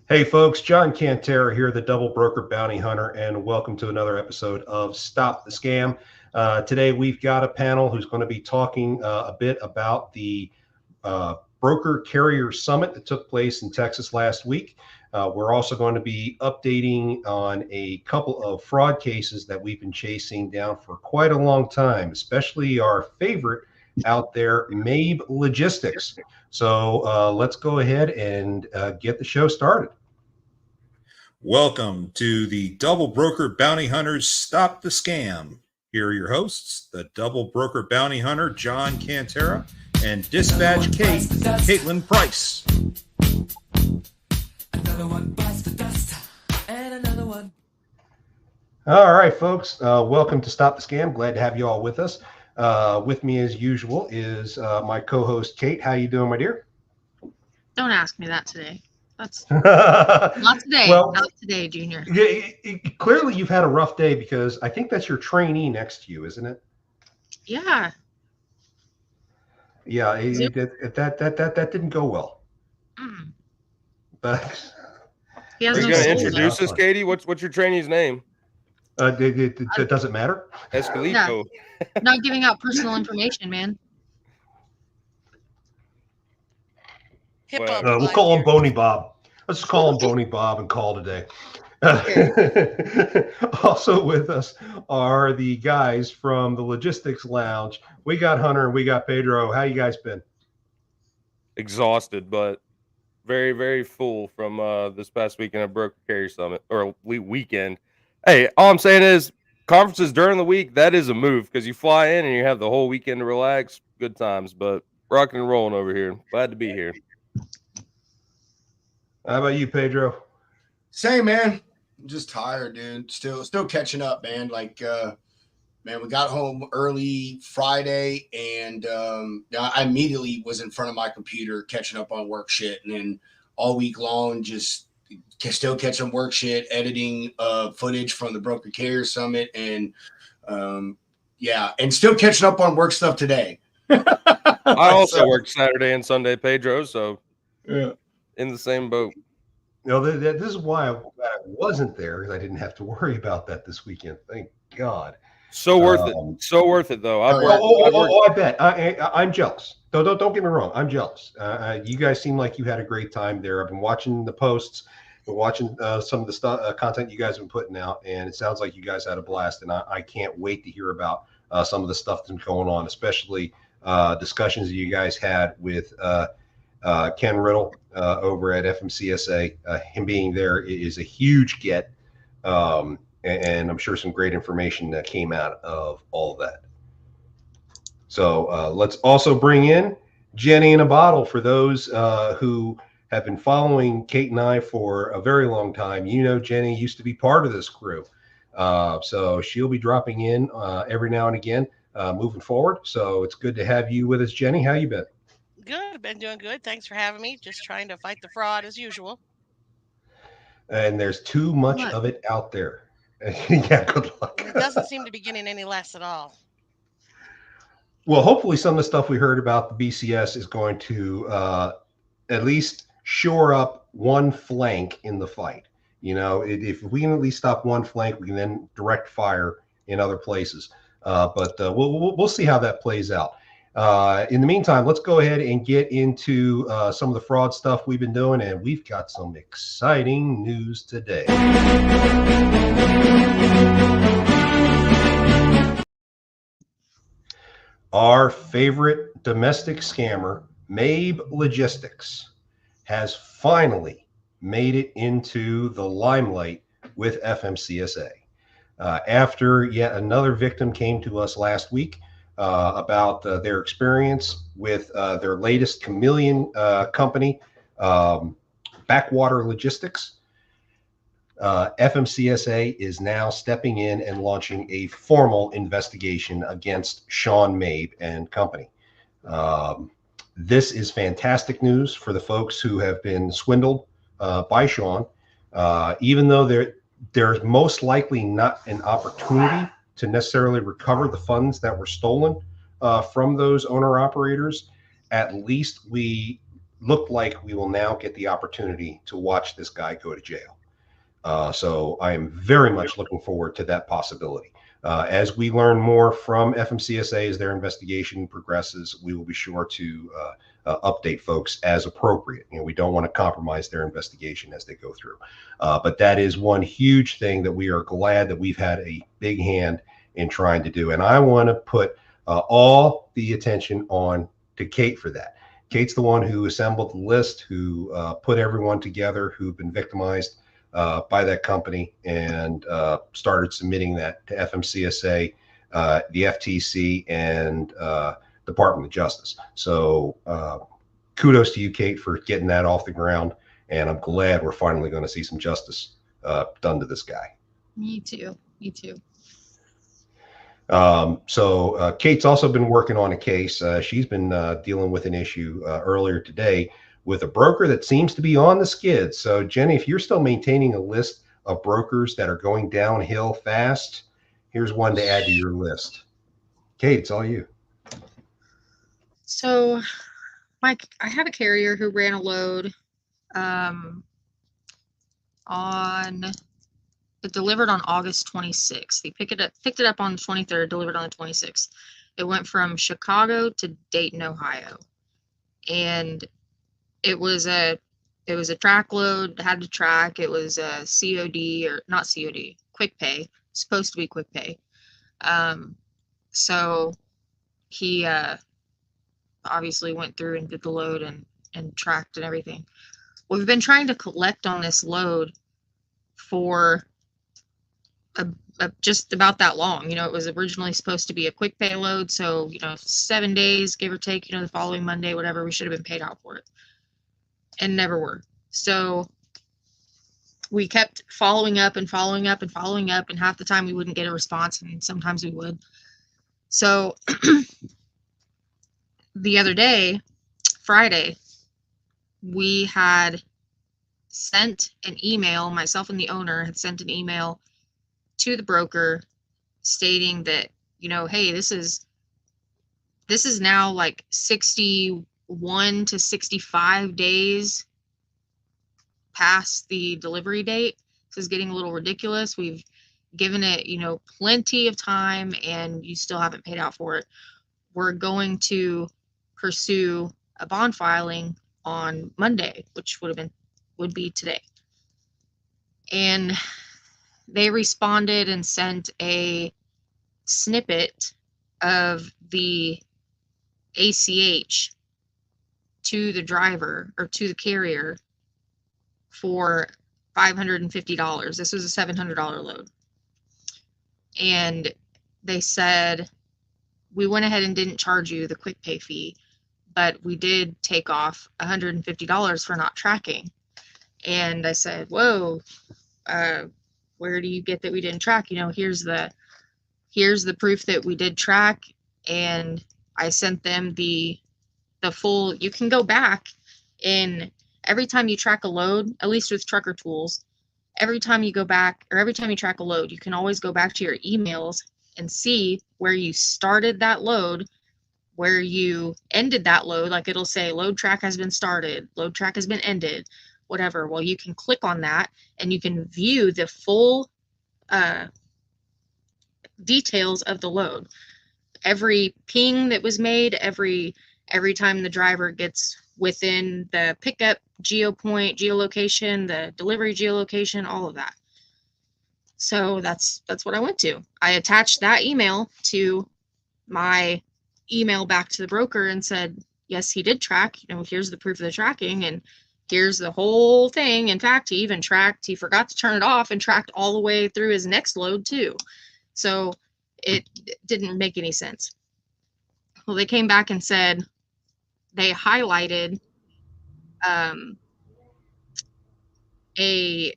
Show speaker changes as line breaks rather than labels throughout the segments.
Hey folks, John Cantera here, the Double Broker Bounty Hunter, and welcome to another episode of Stop the Scam. Today we've got a panel who's going to be talking a bit about the Broker Carrier Summit that took place in Texas last week. We're also going to be updating on a couple of fraud cases that we've been chasing down for quite a long time, especially our favorite out there, Mabe Logistics. So let's go ahead and get the show started.
Welcome to the Double Broker Bounty Hunters Stop the Scam. Here are your hosts, the Double Broker Bounty Hunter, John Cantera, and Dispatch Kate, Caitlin Price.
Another one bites the dust, and another one.
All right, folks. Welcome to Stop the Scam. Glad to have you all with us. With me, as usual, is my co-host Kate. How you doing, my dear?
Don't ask me that today. That's not today.
Well,
not today, Junior.
Clearly, you've had a rough day because I think that's your trainee next to you, isn't it?
Yeah.
Yeah. That didn't go well.
Mm.
But
He has
Are you
no
going to
soul.
introduce us, Katie? What's your trainee's name?
it doesn't matter.
Escalito.
Not giving out personal information, man.
Well,
We'll call him Boney Bob. Let's just call him Boney Bob and call today. Also with us are the guys from the Logistics Lounge. We got Hunter and we got Pedro. How you guys been?
Exhausted, but very, very full from this past weekend at Broker Carrier Summit, or weekend. Hey, all I'm saying is conferences during the week, that is a move because you fly in and you have the whole weekend to relax. Good times, but rocking and rolling over here. Glad to be here.
How about you, Pedro?
Same, man. I'm just tired, dude. Still catching up, man. Man, we got home early Friday, and I immediately was in front of my computer catching up on work shit, and then all week long just still catching work shit, editing footage from the Broker Carrier Summit, and and still catching up on work stuff today.
I also worked Saturday and Sunday, Pedro, so
Yeah.
in the same boat.
This is why I wasn't there, because I didn't have to worry about that this weekend. Thank God.
So worth it. So worth it, though. I've worked.
I bet. I'm jealous. Don't get me wrong. I'm jealous. You guys seem like you had a great time there. I've been watching the posts, been watching some of the content you guys have been putting out, and it sounds like you guys had a blast. And I can't wait to hear about some of the stuff that's been going on, especially discussions that you guys had with Ken Riddle over at FMCSA. Him being there is a huge get. And I'm sure some great information that came out of all of that. So let's also bring in Jenny in a bottle. For those who have been following Kate and I for a very long time, you know Jenny used to be part of this crew. So she'll be dropping in every now and again moving forward. So it's good to have you with us, Jenny. How you been?
Good. Been doing good. Thanks for having me. Just trying to fight the fraud as usual.
And there's too much of it out there. Yeah, good luck.
It doesn't seem to be getting any less at all.
Well, hopefully some of the stuff we heard about the BCS is going to at least shore up one flank in the fight. You know, if we can at least stop one flank, we can then direct fire in other places. But we'll see how that plays out. In the meantime, let's go ahead and get into some of the fraud stuff we've been doing, and we've got some exciting news today. Our favorite domestic scammer, Mabe Logistics, has finally made it into the limelight with FMCSA. After yet another victim came to us last week about their experience with their latest chameleon company, Backwater Logistics. FMCSA is now stepping in and launching a formal investigation against Sean Mabe and company. This is fantastic news for the folks who have been swindled by Sean. Even though there's most likely not an opportunity to necessarily recover the funds that were stolen from those owner operators, at least we looked like we will now get the opportunity to watch this guy go to jail. So I am very much looking forward to that possibility. As we learn more from FMCSA as their investigation progresses, we will be sure to update folks as appropriate. We don't want to compromise their investigation as they go through. But that is one huge thing that we are glad that we've had a big hand in trying to do. And I want to put all the attention on to Kate for that. Kate's the one who assembled the list, who put everyone together who've been victimized by that company, and started submitting that to FMCSA, the FTC, and Department of Justice. So kudos to you, Kate, for getting that off the ground. And I'm glad we're finally going to see some justice done to this guy.
Me too. Me too.
So Kate's also been working on a case. She's been dealing with an issue earlier today with a broker that seems to be on the skids. So Jenny, if you're still maintaining a list of brokers that are going downhill fast, here's one to add to your list. Kate, it's all you.
So, Mike, I have a carrier who ran a load it delivered on August 26th. He picked it up on the 23rd, delivered on the 26th. It went from Chicago to Dayton, Ohio. And it was a track load, had to track. It was a COD, or not COD, quick pay, supposed to be quick pay. So he obviously went through and did the load and tracked and everything. We've been trying to collect on this load for just about that long. It was originally supposed to be a quick pay load. So, 7 days, give or take, the following Monday, whatever, we should have been paid out for it. And never were. So we kept following up and following up and following up. And half the time we wouldn't get a response. And sometimes we would. So the other day, Friday, we had sent an email, myself and the owner had sent an email to the broker stating that, hey, this is now like 61 to 65 days past the delivery date. This is getting a little ridiculous. We've given it, plenty of time, and you still haven't paid out for it. We're going to pursue a bond filing on Monday, which would be today. And they responded and sent a snippet of the ACH to the driver, or to the carrier, for $550. This was a $700 load. And they said, we went ahead and didn't charge you the quick pay fee, but we did take off $150 for not tracking. And I said, whoa, where do you get that we didn't track? Here's the proof that we did track. And I sent them the full, you can go back in every time you track a load, at least with Trucker Tools, every time you go back, or every time you track a load, you can always go back to your emails and see where you started that load, where you ended that load. Like, it'll say load track has been started, load track has been ended, whatever. Well, you can click on that and you can view the full details of the load. Every ping that was made, every time the driver gets within the pickup geolocation, the delivery geolocation, all of that. So that's what I went to. I attached that email to my email back to the broker and said, yes, he did track. Here's the proof of the tracking, and here's the whole thing. In fact, he even tracked, he forgot to turn it off and tracked all the way through his next load too. So it didn't make any sense. Well, they came back and said they highlighted a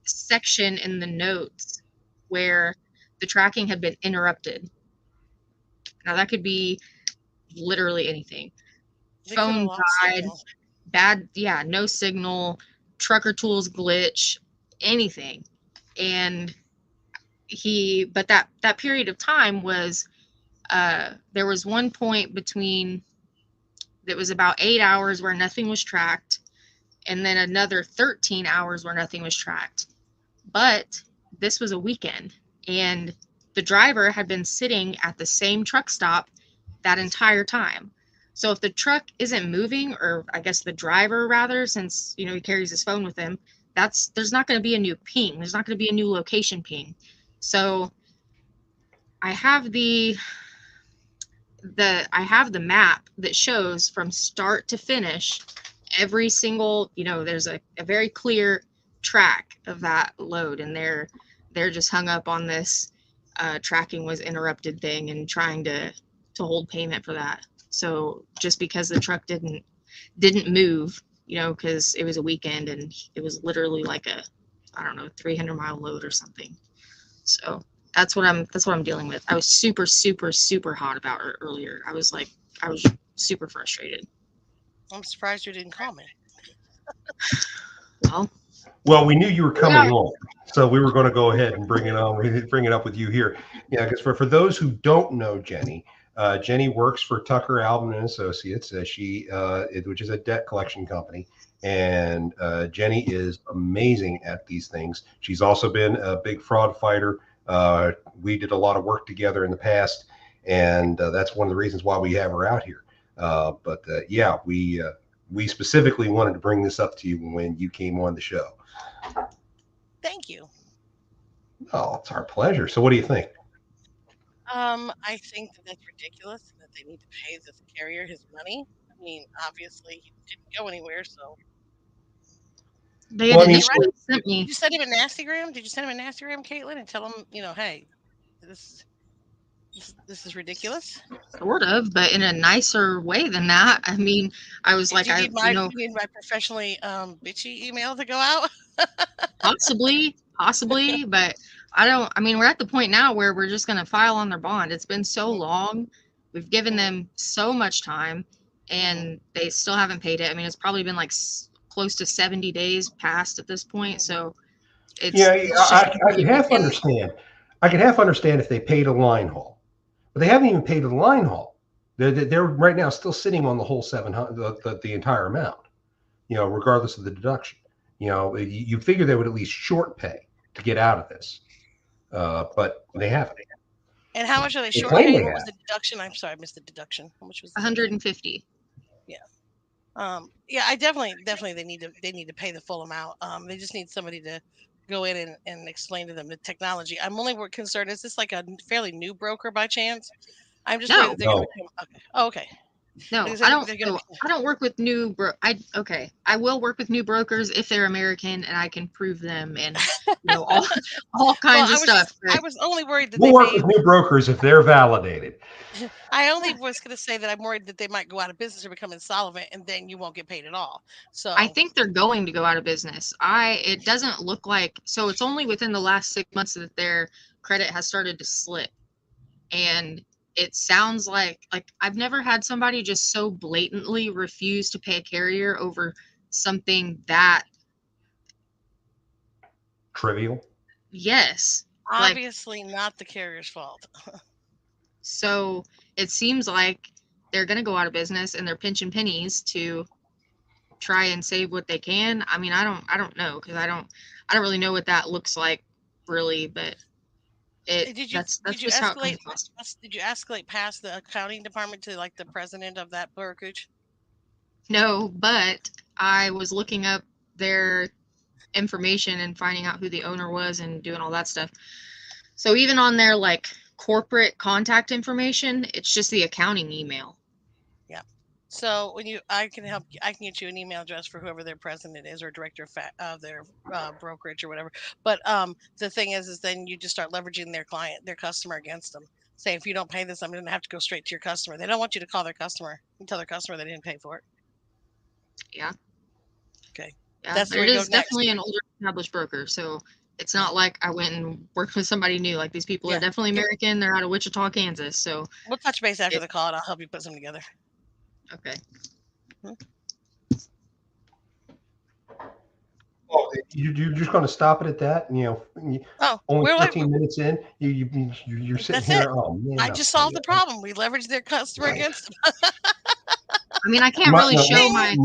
section in the notes where the tracking had been interrupted. Now that could be literally anything.
They could've
Phone
lost
died,
signal.
bad, no signal, Trucker Tools glitch, anything. And but that period of time was, there was one point between It was about 8 hours where nothing was tracked, and then another 13 hours where nothing was tracked. But this was a weekend, and the driver had been sitting at the same truck stop that entire time. So if the truck isn't moving, or I guess the driver rather, since he carries his phone with him, there's not going to be a new ping. There's not going to be a new location ping. So I have the map that shows from start to finish every single, there's a very clear track of that load, and they're just hung up on this tracking was interrupted thing and trying to hold payment for that. So just because the truck didn't move, because it was a weekend and it was literally like a, I don't know, 300-mile load or something. So that's what I'm dealing with. I was super, super, super hot about it earlier. I was super frustrated.
I'm surprised you didn't call me.
Well, we knew you were coming on, so we were going to go ahead and bring it up with you here. Yeah, because for those who don't know Jenny, Jenny works for Tucker Alvin and Associates, which is a debt collection company, and Jenny is amazing at these things. She's also been a big fraud fighter. We did a lot of work together in the past, and that's one of the reasons why we have her out here. We specifically wanted to bring this up to you when you came on the show.
Thank you.
Oh, it's our pleasure. So what do you think?
I think that's ridiculous and that they need to pay this carrier his money. I mean, obviously he didn't go anywhere, so.
They had initially sent me.
Did you send him a nastygram? Caitlin, and tell him, hey, this is ridiculous?
Sort of, but in a nicer way than that. I mean, I was like,
you need my professionally bitchy email to go out?
possibly, but we're at the point now where we're just going to file on their bond. It's been so long. We've given them so much time and they still haven't paid it. I mean, it's probably been like close to 70 days past at this point. So it's,
I can half understand. I can half understand if they paid a line haul, but they haven't even paid a line haul. They're right now still sitting on the whole 700, the entire amount, regardless of the deduction. You figure they would at least short pay to get out of this, but they haven't.
And how much are they short paying? What was the deduction? I'm sorry, I missed the deduction. How much was it?
150.
Yeah. I definitely they need to pay the full amount. They just need somebody to go in and explain to them the technology. I'm only concerned, is this like a fairly new broker by chance? I'm just worried that they're going to become, okay. Oh, okay.
No, I don't work with new I will work with new brokers if they're American and I can prove them and all kinds of stuff.
I was only worried that
we'll work with new brokers if they're validated.
I only was going to say that I'm worried that they might go out of business or become insolvent and then you won't get paid at all. So
I think they're going to go out of business. It doesn't look like, so it's only within the last 6 months that their credit has started to slip. And it sounds like I've never had somebody just so blatantly refuse to pay a carrier over something that
trivial.
Yes.
Obviously not the carrier's fault.
So it seems like they're going to go out of business and they're pinching pennies to try and save what they can. I mean, I don't know, because I don't really know what that looks like really, but did you escalate past the accounting department to like the president of that brokerage? No, but I was looking up their information and finding out who the owner was and doing all that stuff. So even on their like corporate contact information, it's just the accounting email. Yeah. So I can get you an email address for whoever their president is or director of their brokerage or whatever. But the thing is then you just start leveraging their customer against them. Say, if you don't pay this, I'm going to have to go straight to your customer. They don't want you to call their customer and tell their customer they didn't pay for it. Yeah. Okay. Yeah, that's where it is definitely an older established broker. So it's not like I went and worked with somebody new. Like, these people are definitely American. They're out of Wichita, Kansas. So we'll touch base after the call and I'll help you put something together. Okay.
Oh, you're just going to stop it at that? Only 15 minutes in, you're sitting here. Oh man!
I just solved the problem. We leveraged their customer against them.
I mean, I can't
My,
really
no,
show my.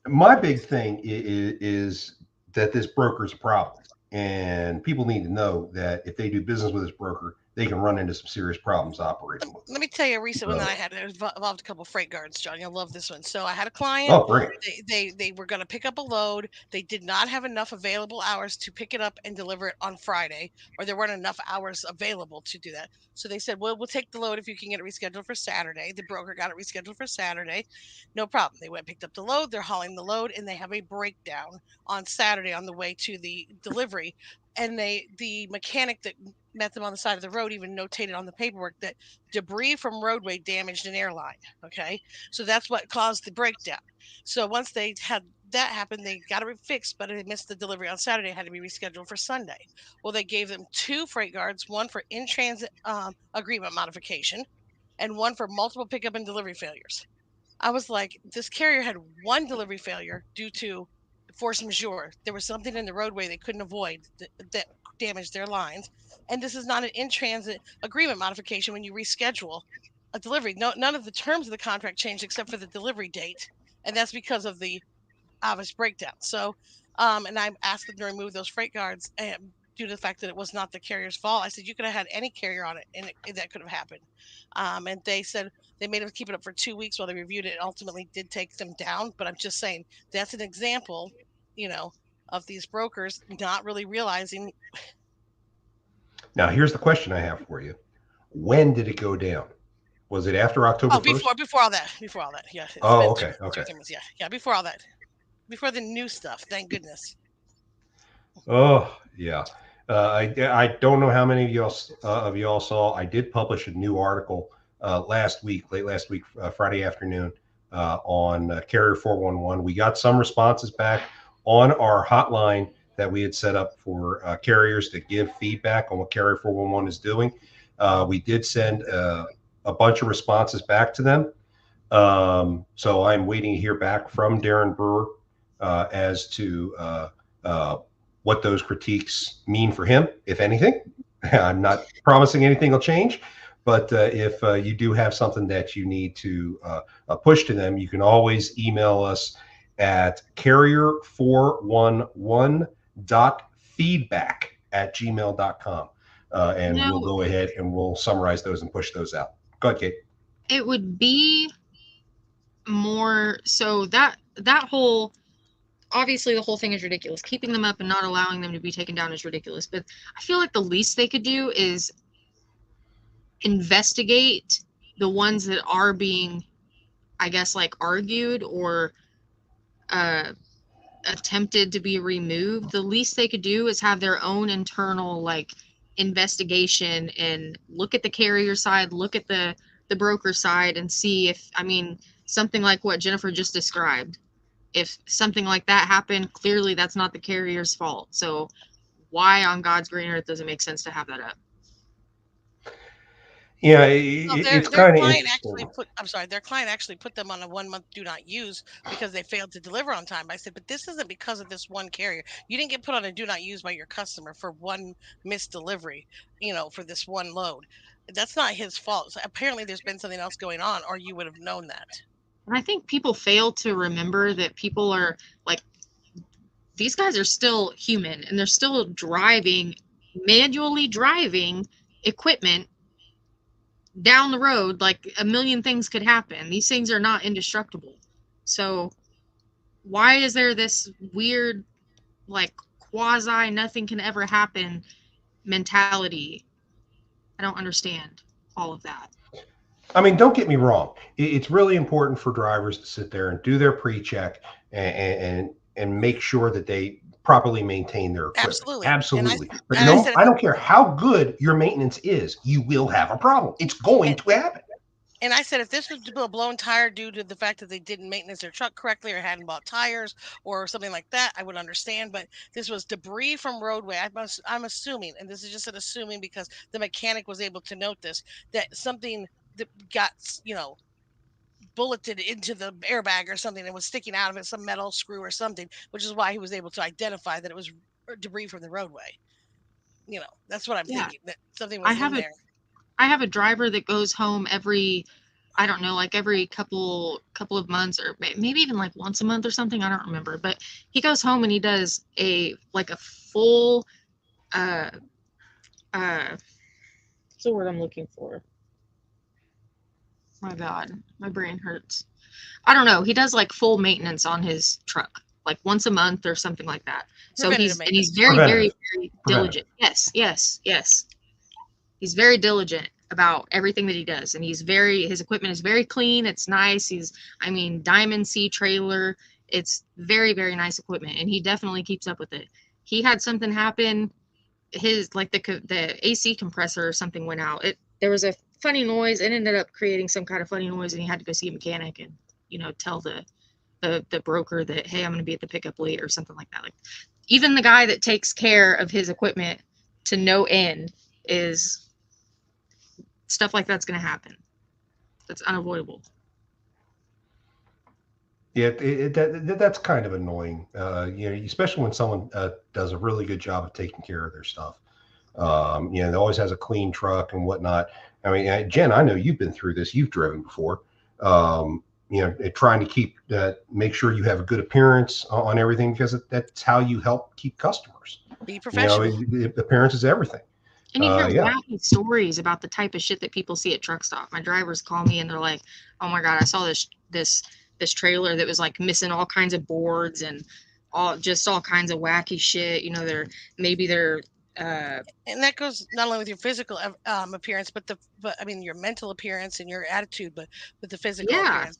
my big thing is that this broker's a problem, and people need to know that if they do business with this broker, they can run into some serious problems operating with
Let me tell you a recent one that I
them.
had. It involved a couple of freight guards, John. You'll love this one. So I had a client.
Oh, bring it.
They were going to pick up a load. They did not have enough available hours to pick it up and deliver it on Friday, or there weren't enough hours available to do that. So they said, "Well, we'll take the load if you can get it rescheduled for Saturday." The broker got it rescheduled for Saturday. No problem. They went picked up the load. They're hauling the load, and they have a breakdown on Saturday on the way to the delivery. And the mechanic that met them on the side of the road even notated on the paperwork that debris from roadway damaged an airline. Okay, so that's what caused the breakdown. So once they had that happen, they got it fixed, but they missed the delivery on Saturday. It had to be rescheduled for Sunday. Well, they gave them 2 freight guards, one for in transit agreement modification, and one for multiple pickup and delivery failures. I was like, this carrier had one delivery failure due to force majeure. There was something in the roadway they couldn't avoid that damaged their lines. And this is not an in transit agreement modification when you reschedule a delivery. No, none of the terms of the contract changed except for the delivery date. And that's because of the obvious breakdown. So, and I asked them to remove those freight guards due to the fact that it was not the carrier's fault. I said, you could have had any carrier on it and that could have happened. And they said they made them keep it up for 2 weeks while they reviewed it. It ultimately did take them down. But I'm just saying that's an example, of these brokers not really realizing.
Now, here's the question I have for you. When did it go down? Was it after October 1st?
Before all that. Yeah.
Oh, okay. Okay.
Yeah. Before all that. Before the new stuff. Thank goodness.
Oh, yeah. I don't know how many of y'all saw. I did publish a new article late last week, Friday afternoon, on Carrier 411. We got some responses back on our hotline that we had set up for carriers to give feedback on what Carrier 411 is doing. We did send a bunch of responses back to them. So I'm waiting to hear back from Darren Brewer as to what those critiques mean for him, if anything. I'm not promising anything will change, but if you do have something that you need to push to them, you can always email us at carrier411.feedback@gmail.com. And we'll go ahead and we'll summarize those and push those out. Go ahead, Kate.
It would be more so that whole, obviously the whole thing is ridiculous. Keeping them up and not allowing them to be taken down is ridiculous. But I feel like the least they could do is investigate the ones that are being, I guess, like argued or attempted to be removed. The least they could do is have their own internal like investigation and look at the carrier side, look at the broker side, and see if, I mean, something like what Jennifer just described. If something like that happened, clearly that's not the carrier's fault. So why on God's green earth does it make sense to have that up?
Yeah,
It's kind of interesting. Their client actually put them on a 1-month do not use because they failed to deliver on time. I said, but this isn't because of this one carrier. You didn't get put on a do not use by your customer for one missed delivery, for this one load. That's not his fault. So apparently there's been something else going on, or you would have known that.
And I think people fail to remember that people are like, these guys are still human and they're still manually driving equipment down the road. Like a million things could happen. These things are not indestructible. So why is there this weird, like, quasi nothing can ever happen mentality? I don't understand all of that.
I mean, don't get me wrong. It's really important for drivers to sit there and do their pre-check and make sure that they properly maintain their equipment. Absolutely. But I don't care how good your maintenance is, you will have a problem. It's going to happen.
And I said, if this was a blown tire due to the fact that they didn't maintenance their truck correctly or hadn't bought tires or something like that, I would understand. But this was debris from roadway. I'm assuming, and this is just an assuming because the mechanic was able to note this, that something that got, bulleted into the airbag or something and was sticking out of it, some metal screw or something, which is why he was able to identify that it was debris from the roadway. That's what I'm thinking, that something was in there.
I have a driver that goes home every I don't know, like every couple of months, or maybe even like once a month or something. I don't remember, but he goes home and he does a full what's the word I'm looking for? My God, my brain hurts. I don't know. He does like full maintenance on his truck, like once a month or something like that. So he's very, very, very diligent. Yes, yes, yes. He's very diligent about everything that he does, and his equipment is very clean. It's nice. I mean, Diamond C trailer. It's very, very nice equipment, and he definitely keeps up with it. He had something happen. His the AC compressor or something went out. There was a funny noise. It ended up creating some kind of funny noise, and he had to go see a mechanic and tell the broker that, hey, I'm going to be at the pickup late or something like that. Like, even the guy that takes care of his equipment to no end is stuff like that's going to happen. That's unavoidable.
Yeah, that's kind of annoying. Especially when someone does a really good job of taking care of their stuff. It always has a clean truck and whatnot. I mean, Jen, I know you've been through this. You've driven before. Trying to keep make sure you have a good appearance on everything, because that's how you help keep customers.
Be professional.
Appearance is everything.
And you hear wacky stories about the type of shit that people see at truck stop. My drivers call me and they're like, "Oh my God, I saw this trailer that was like missing all kinds of boards and all kinds of wacky shit." They're
and that goes not only with your physical appearance, but your mental appearance and your attitude, but with the physical appearance.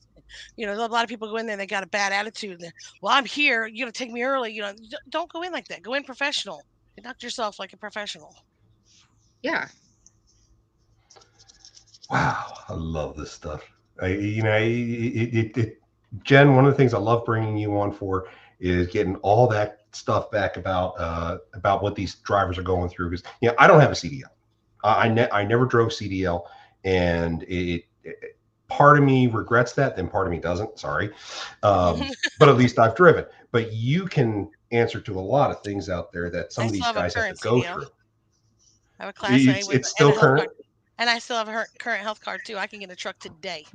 A lot of people go in there, they got a bad attitude, and well, I'm here, you're gonna take me early. Don't go in like that. Go in professional. Conduct yourself like a professional.
Yeah.
Wow, I love this stuff. Jen, one of the things I love bringing you on for is getting all that stuff back about what these drivers are going through. Because I don't have a CDL. I never drove CDL, and part of me regrets that, then part of me doesn't. Sorry, but at least I've driven. But you can answer to a lot of things out there that some of these guys have to go through.
I have a Class A with
it's still current,
and I still have a current health card too. I can get a truck today.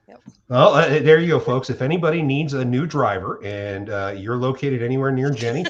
Yep.
Well, there you go, folks. If anybody needs a new driver and you're located anywhere near Jenny,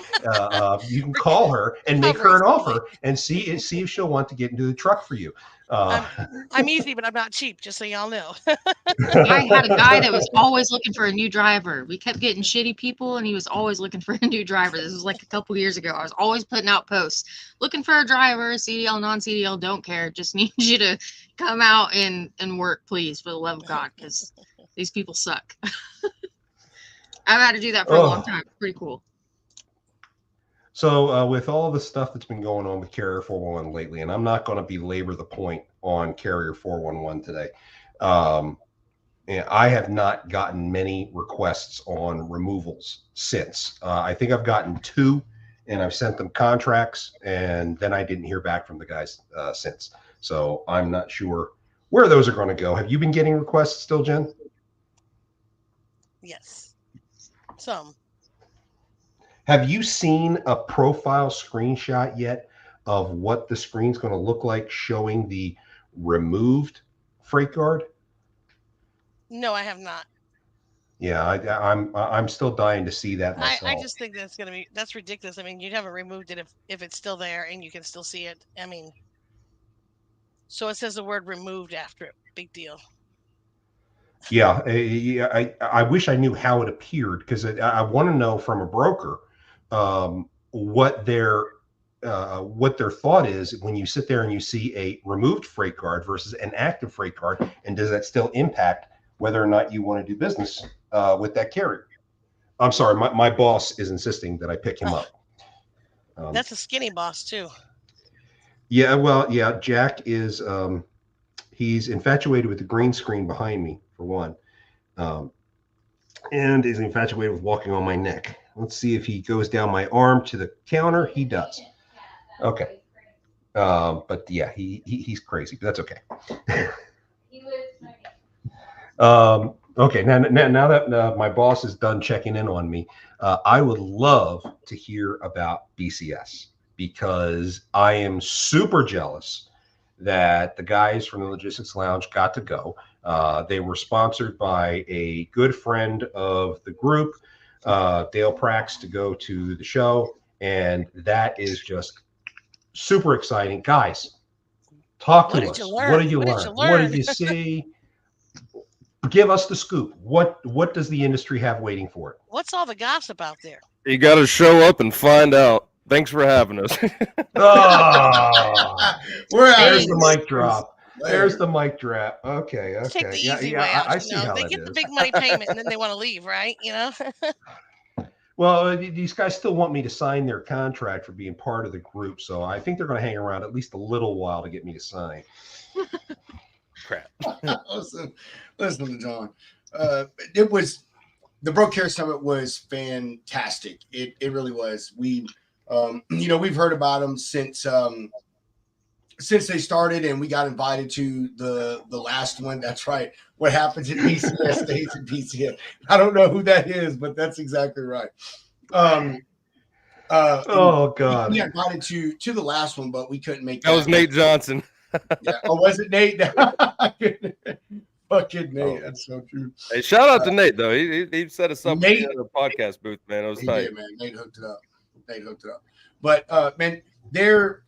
you can call her and make her an offer and see if she'll want to get into the truck for you.
I'm easy, but I'm not cheap, just so y'all know.
I had a guy that was always looking for a new driver. We kept getting shitty people, and he was always looking for a new driver. This was like a couple years ago. I was always putting out posts, looking for a driver, CDL, non-CDL, don't care. Just need you to come out and work, please, for the love of God, because these people suck. I've had to do that for a long time. It's pretty cool.
So with all the stuff that's been going on with Carrier 411 lately, and I'm not going to belabor the point on Carrier 411 today, and I have not gotten many requests on removals since. I think I've gotten 2, and I've sent them contracts, and then I didn't hear back from the guys since. So I'm not sure where those are going to go. Have you been getting requests still, Jen?
Yes. Some.
Have you seen a profile screenshot yet of what the screen's going to look like showing the removed freight guard?
No, I have not.
Yeah, I'm still dying to see that myself.
I just think that's ridiculous. I mean, you'd haven't removed it if it's still there and you can still see it. I mean, so it says the word removed after it. Big deal.
Yeah, I wish I knew how it appeared, because I want to know from a broker what their thought is when you sit there and you see a removed freight guard versus an active freight guard, and does that still impact whether or not you want to do business with that carrier. I'm sorry, my boss is insisting that I pick him up.
That's a skinny boss too.
Yeah, well, yeah, Jack is he's infatuated with the green screen behind me, for one, and is infatuated with walking on my neck. Let's see if he goes down my arm to the counter. He does. Okay. But yeah, he's crazy, but that's okay. Okay. Now that my boss is done checking in on me, I would love to hear about BCS, because I am super jealous that the guys from the Logistics Lounge got to go. They were sponsored by a good friend of the group, Dale Prax, to go to the show. And that is just super exciting. Guys, talk to us. What did you learn? What did you see? Give us the scoop. What does the industry have waiting for it?
What's all the gossip out there?
You got to show up and find out. Thanks for having us.
Oh, there's the
Thanks.
mic drop. There's the mic drop. Okay.
Let's take the
Yeah,
easy
yeah,
way out.
I see how
They
that
get the
is.
big money payment and then they want to leave, right?
Well, these guys still want me to sign their contract for being part of the group, so I think they're going to hang around at least a little while to get me to sign.
Crap.
listen to John. It was the Broke Care Summit was fantastic. It really was. We we've heard about them since they started, and we got invited to the last one. That's right. What happens at PCS stays at PCS. I don't know who that is, but that's exactly right.
Oh God.
We got invited to the last one, but we couldn't make
That was Nate Johnson.
Yeah. Oh, was it Nate? Fucking Nate. That's so true.
Hey, shout out to Nate though. He set us up
Nate-
in the podcast booth, man. It was
He
tight.
did, man. Nate hooked it up. But man, they're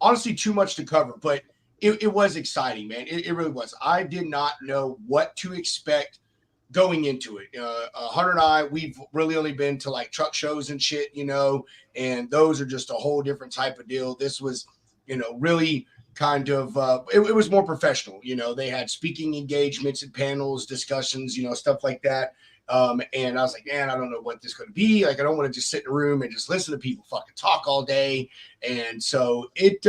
honestly too much to cover, but it was exciting, man. It really was. I did not know what to expect going into it. Hunter and I, we've really only been to like truck shows and shit, and those are just a whole different type of deal. This was, really kind of it was more professional. They had speaking engagements and panels, discussions, stuff like that. And I was like, man, I don't know what this is going to be. Like, I don't want to just sit in a room and just listen to people fucking talk all day. And so it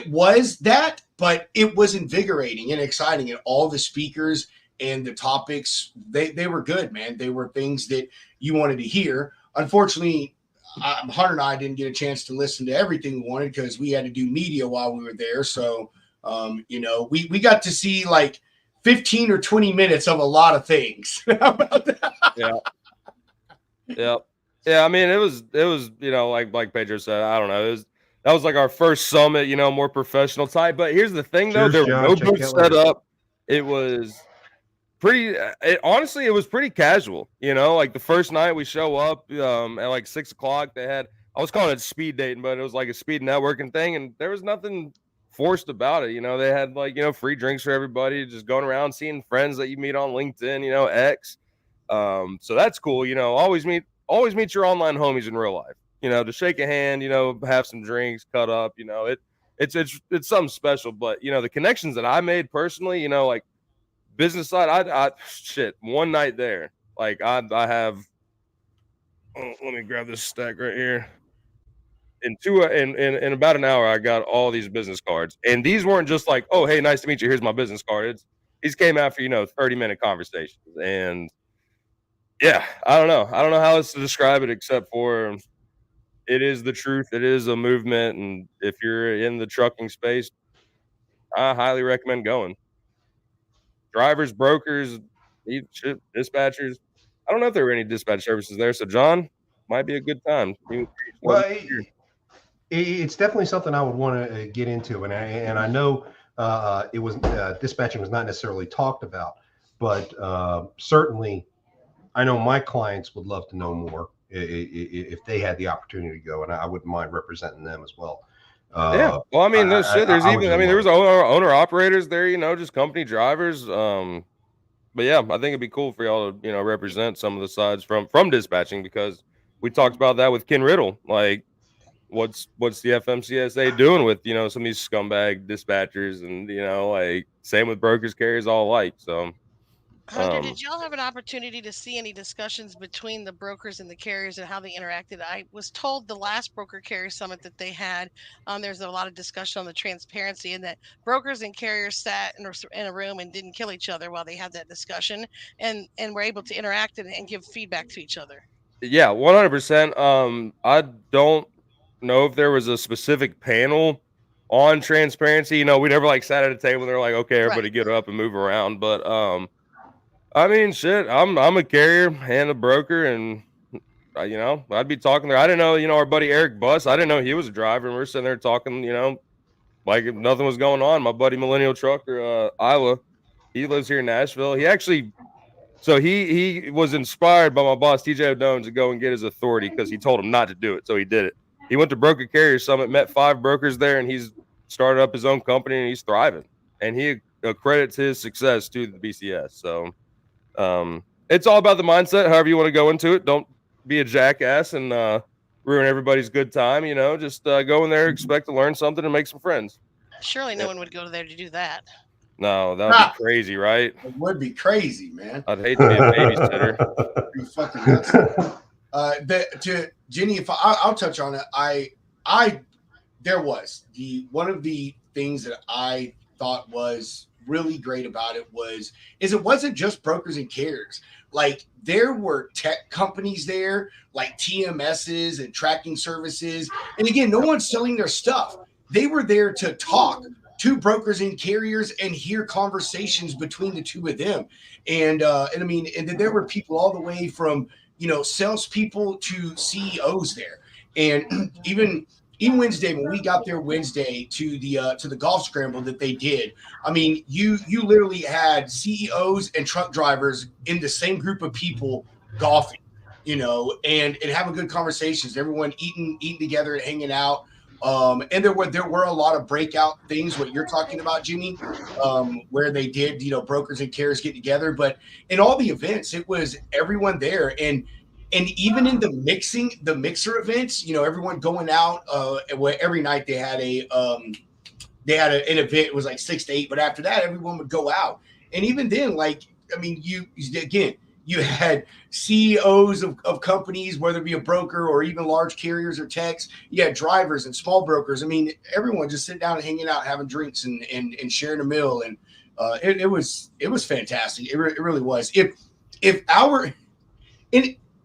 was that, but it was invigorating and exciting. And all the speakers and the topics, they were good, man. They were things that you wanted to hear. Unfortunately, Hunter and I didn't get a chance to listen to everything we wanted because we had to do media while we were there. So, we got to see like 15 or 20 minutes of a lot of things. How about that?
Yeah. I mean, it was, like Pedro said, I don't know. That was like our first summit, more professional type. But here's the thing though,
Cheers,
there
John.
were no
Check
booths
that later.
set up. It was pretty, honestly, it was pretty casual, like the first night we show up at like 6 o'clock, I was calling it speed dating, but it was like a speed networking thing. And there was nothing forced about it. They had like, free drinks for everybody, just going around seeing friends that you meet on LinkedIn, X. So that's cool. Always meet your online homies in real life, to shake a hand, have some drinks, cut up, it's something special. But, the connections that I made personally, like business side, I one night there, like I have, let me grab this stack right here. In about an hour, I got all these business cards, and these weren't just like, oh, hey, nice to meet you. Here's my business card. These came after 30-minute conversations, and yeah, I don't know how else to describe it except for it is the truth. It is a movement, and if you're in the trucking space, I highly recommend going. Drivers, brokers, dispatchers. I don't know if there were any dispatch services there, so John, might be a good time.
Well, it's definitely something I would want to get into, and I know it was dispatching was not necessarily talked about, but certainly I know my clients would love to know more if they had the opportunity to go, and I wouldn't mind representing them as well.
Yeah, well, I mean, there was owner operators there, just company drivers. But yeah, I think it'd be cool for y'all to represent some of the sides from dispatching, because we talked about that with Ken Riddle, like. What's the FMCSA doing with some of these scumbag dispatchers, and like same with brokers, carriers, all alike. So
Hunter, did y'all have an opportunity to see any discussions between the brokers and the carriers and how they interacted? I was told the last broker carrier summit that they had, there's a lot of discussion on the transparency, and that brokers and carriers sat in a room and didn't kill each other while they had that discussion, and were able to interact and give feedback to each other.
Yeah, 100%. I don't know if there was a specific panel on transparency. We never like sat at a table and they're like, okay, everybody get up and move around. But I mean, shit, I'm a carrier and a broker, and I'd be talking there. I didn't know, our buddy Eric Buss, I didn't know he was a driver, and we're sitting there talking, like if nothing was going on. My buddy Millennial Trucker, Iowa, He lives here in Nashville. He actually, so he was inspired by my boss TJ O'Donnell to go and get his authority because he told him not to do it, so he did it. He went to Broker Carrier Summit, met 5 brokers there, and he's started up his own company and he's thriving. And he accredits his success to the BCS. So it's all about the mindset. However you want to go into it, don't be a jackass and ruin everybody's good time. You know, just go in there, expect to learn something, and make some friends.
Surely no one would go there to do that.
No, that would be crazy, right?
It would be crazy, man.
I'd hate to be a babysitter.
Be fucking nuts. To Jenny, if I'll touch on it, there was one of the things that I thought was really great about it wasn't just brokers and carriers. Like there were tech companies there, like TMSs and tracking services. And again, no one's selling their stuff. They were there to talk to brokers and carriers and hear conversations between the two of them. And I mean, and then there were people all the way from, salespeople to CEOs there. And even Wednesday, when we got there Wednesday to the golf scramble that they did, I mean, you literally had CEOs and truck drivers in the same group of people golfing, and having good conversations, everyone eating together and hanging out. And there were a lot of breakout things, what you're talking about, Jimmy, where they did, brokers and carriers get together. But in all the events, it was everyone there. And even in the mixer events, everyone going out, where every night they had an event. It was like 6 to 8, but after that, everyone would go out. And even then, you had CEOs of companies, whether it be a broker or even large carriers or techs. You had drivers and small brokers. I mean, everyone just sitting down and hanging out, having drinks and sharing a meal. And it was fantastic. It really was.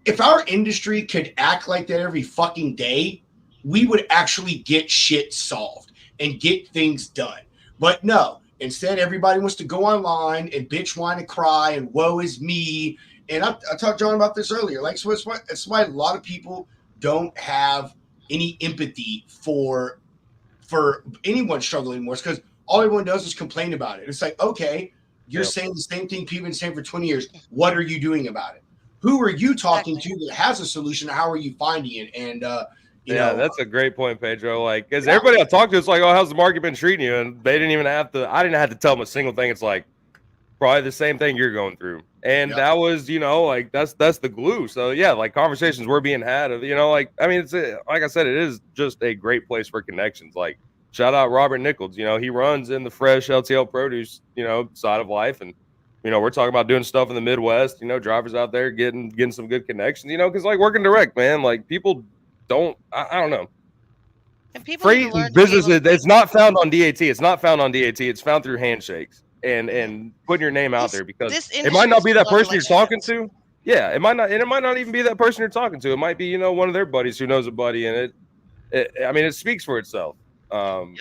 If our industry could act like that every fucking day, we would actually get shit solved and get things done. But no, instead, everybody wants to go online and bitch, whine, and cry, and woe is me. And I talked to John about this earlier. Like, so that's why a lot of people don't have any empathy for anyone struggling more. It's because all everyone does is complain about it. It's like, okay, you're saying the same thing people have been saying for 20 years. What are you doing about it? Who are you talking to that has a solution? How are you finding it? And
that's a great point, Pedro. Like, because everybody I talk to, it's like, oh, how's the market been treating you? And they didn't even have to. I didn't have to tell them a single thing. It's like probably the same thing you're going through. And that was, like that's the glue. So yeah, like conversations were being had of, it's like I said, it is just a great place for connections. Like shout out Robert Nichols. He runs in the fresh LTL produce, side of life. And, we're talking about doing stuff in the Midwest, drivers out there getting some good connections, because like working direct, man, like people don't, I don't know.
And people
Freight business, it's not found on DAT. It's not found on DAT. It's found through handshakes and putting your name out there, because it might not be that person you're talking to. Yeah, it might not even be that person you're talking to. It might be, one of their buddies who knows a buddy, and it speaks for itself. And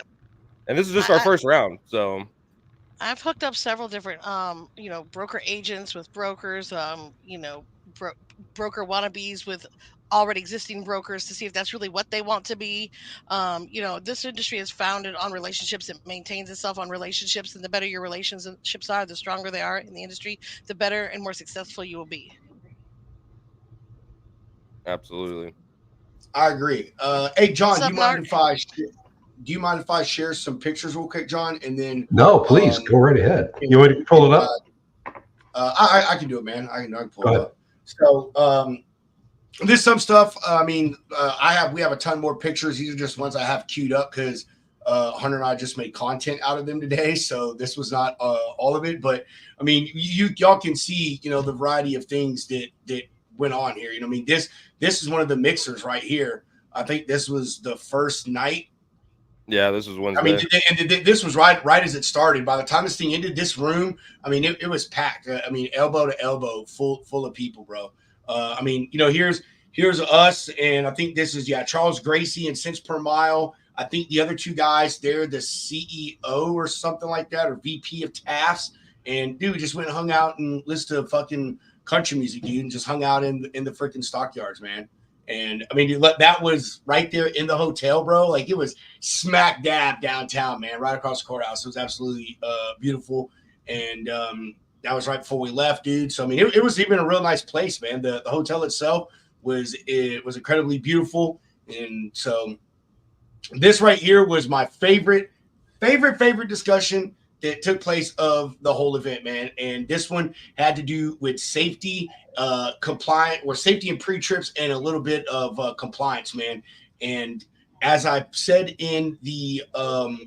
this is just our first round, so.
I've hooked up several different, broker agents with brokers, broker wannabes with already existing brokers to see if that's really what they want to be. This industry is founded on relationships. It maintains itself on relationships, and the better your relationships are, the stronger they are in the industry, the better and more successful you will be.
Absolutely.
I agree. Hey, John, do you mind if I share some pictures real quick, John? And then
no, please go right ahead. You want to pull it up?
I can do it, man. I can pull it up. So there's some stuff. I mean, we have a ton more pictures. These are just ones I have queued up because Hunter and I just made content out of them today. So this was not all of it, but I mean, y'all can see, the variety of things that went on here. I mean, this is one of the mixers right here. I think this was the first night.
Yeah, this was Wednesday.
I mean, and this was right as it started. By the time this thing ended, this room, I mean, it was packed. I mean, elbow to elbow, full of people, bro. I mean, here's us, and I think this is Charles Gracie and Cents Per Mile. I think the other two guys, they're the CEO or something like that, or VP of TAFs. And dude, we just went and hung out and listened to fucking country music, dude, and just hung out in the freaking stockyards, man. And I mean, that was right there in the hotel, bro. Like it was smack dab downtown, man, right across the courthouse. It was absolutely beautiful. and that was right before we left, dude. So I mean, it was even a real nice place, man. The hotel itself was incredibly beautiful, and so this right here was my favorite discussion that took place of the whole event, man. And this one had to do with safety, compliant or safety and pre-trips, and a little bit of compliance, man. And as I said in the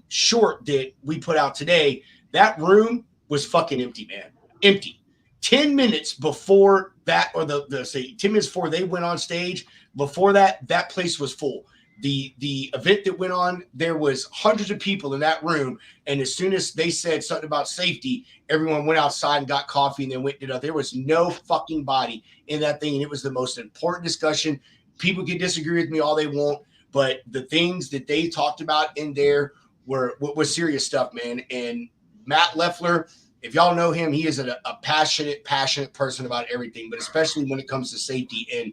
short that we put out today, that room was fucking empty, man. Empty. 10 minutes before that, or say 10 minutes before they went on stage, before that place was full. The event that went on, there was hundreds of people in that room, and as soon as they said something about safety, everyone went outside and got coffee and then went it up. There was no fucking body in that thing, and it was the most important discussion. People can disagree with me all they want, but the things that they talked about in there were serious stuff, man. And Matt Leffler, if y'all know him, he is a passionate person about everything, but especially when it comes to safety. And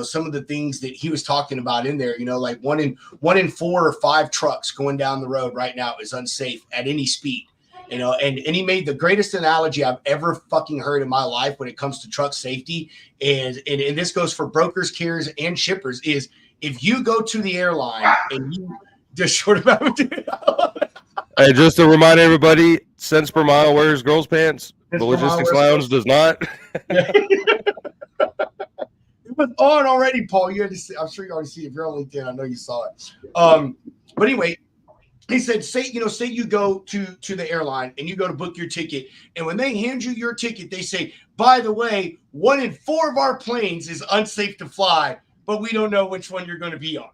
some of the things that he was talking about in there, like one in 4 or 5 trucks going down the road right now is unsafe at any speed, and he made the greatest analogy I've ever fucking heard in my life when it comes to truck safety. And this goes for brokers, carriers, and shippers, is if you go to the airline and you just short about
Hey, just to remind everybody, cents per mile wears girls' pants. The Logistics Lounge does not.
It was on already, Paul. You had to see. I'm sure you already see it. If you're on LinkedIn, I know you saw it. But anyway, he said, say you go to the airline and you go to book your ticket, and when they hand you your ticket, they say, by the way, 1 in 4 of our planes is unsafe to fly, but we don't know which one you're going to be on.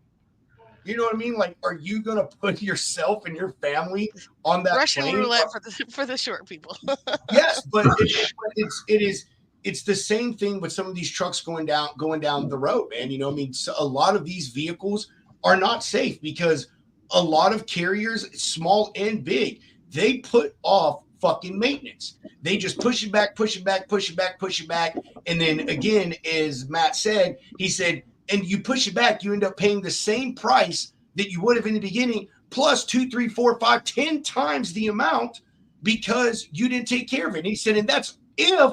You know what I mean? Like, are you going to put yourself and your family on that
Russian
plane?
roulette for the short people.
Yes, but it's the same thing with some of these trucks going down the road, man. So a lot of these vehicles are not safe because a lot of carriers, small and big, they put off fucking maintenance. They just push it back. And then again, as Matt said, he said, and you push it back, you end up paying the same price that you would have in the beginning, plus 2, 3, 4, 5, 10 times the amount because you didn't take care of it. And he said, and that's if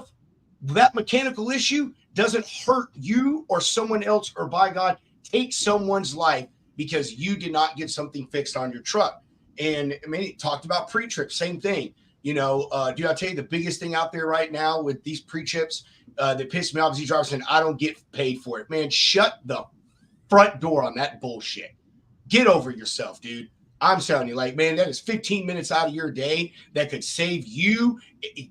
that mechanical issue doesn't hurt you or someone else, or by God, take someone's life because you did not get something fixed on your truck. And I mean, he talked about pre-trips, same thing. Dude, I'll tell you the biggest thing out there right now with these pre-trips that pissed me off is these drivers saying, I don't get paid for it. Man, shut the front door on that bullshit. Get over yourself, dude. I'm telling you, like, man, that is 15 minutes out of your day that could save you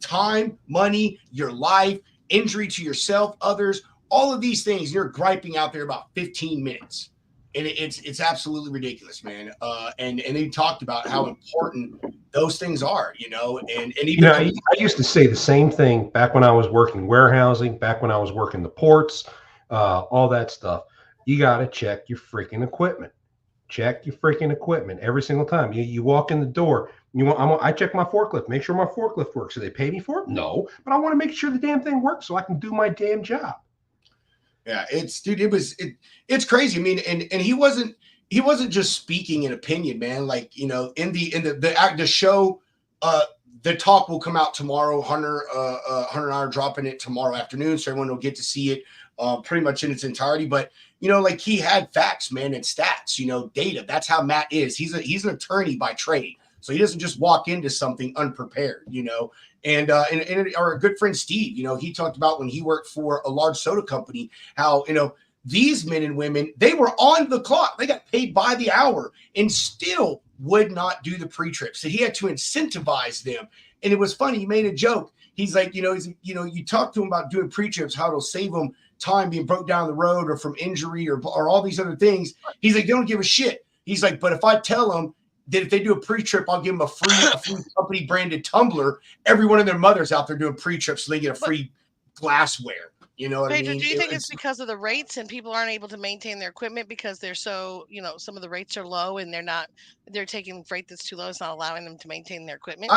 time, money, your life, injury to yourself, others, all of these things. You're griping out there about 15 minutes. And it's absolutely ridiculous, man. And he talked about how important those things are, and even
I used to say the same thing back when I was working warehousing, back when I was working the ports, all that stuff. You got to check your freaking equipment. Check your freaking equipment every single time. You walk in the door. I check my forklift, make sure my forklift works. Do they pay me for it? No, but I want to make sure the damn thing works so I can do my damn job.
Yeah, it's crazy. I mean, and he wasn't just speaking an opinion, man. Like, in the show, the talk will come out tomorrow. Hunter and I are dropping it tomorrow afternoon, so everyone will get to see it pretty much in its entirety. But like, he had facts, man, and stats, data. That's how Matt is. He's an attorney by trade, so he doesn't just walk into something unprepared, And our good friend Steve, he talked about when he worked for a large soda company, how, these men and women, they were on the clock. They got paid by the hour and still would not do the pre-trip. So he had to incentivize them. And it was funny. He made a joke. He's like, you talk to him about doing pre-trips, how it'll save them time being broke down the road or from injury or all these other things. He's like, they don't give a shit. He's like, but if I tell them that if they do a pre-trip, I'll give them a free company branded tumbler. Every one of their mothers out there doing pre-trips, so they get a free glassware. You know what I mean?
Do you think it's because of the rates and people aren't able to maintain their equipment because they're so, some of the rates are low and they're taking freight that's too low. It's not allowing them to maintain their equipment.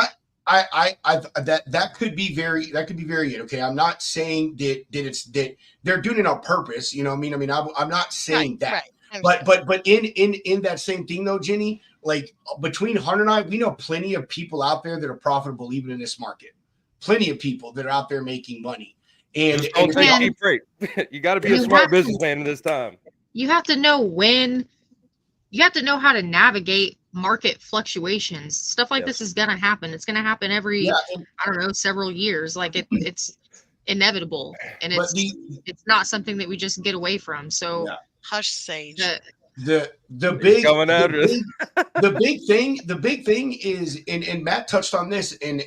That could be very it. Okay. I'm not saying that they're doing it on purpose. You know what I mean? I'm not saying that. Right. But in that same thing though, Jenny, like between Hunter and I, we know plenty of people out there that are profitable even in this market. plenty of people that are out there making money. And,
Just don't
and
take
And-
cheap freight. You got to be a
You
smart
have to-
businessman in this time.
You have to know when, you have to know how to navigate market fluctuations. Stuff like
Yes.
this is going to happen. It's going to happen every,
yeah, and-
I don't know, several years. Like it's inevitable, and
but
it's not something that we just get away from. So
Yeah.
Hush, Sage.
the big
coming at us.
the big thing is, and Matt touched on this, and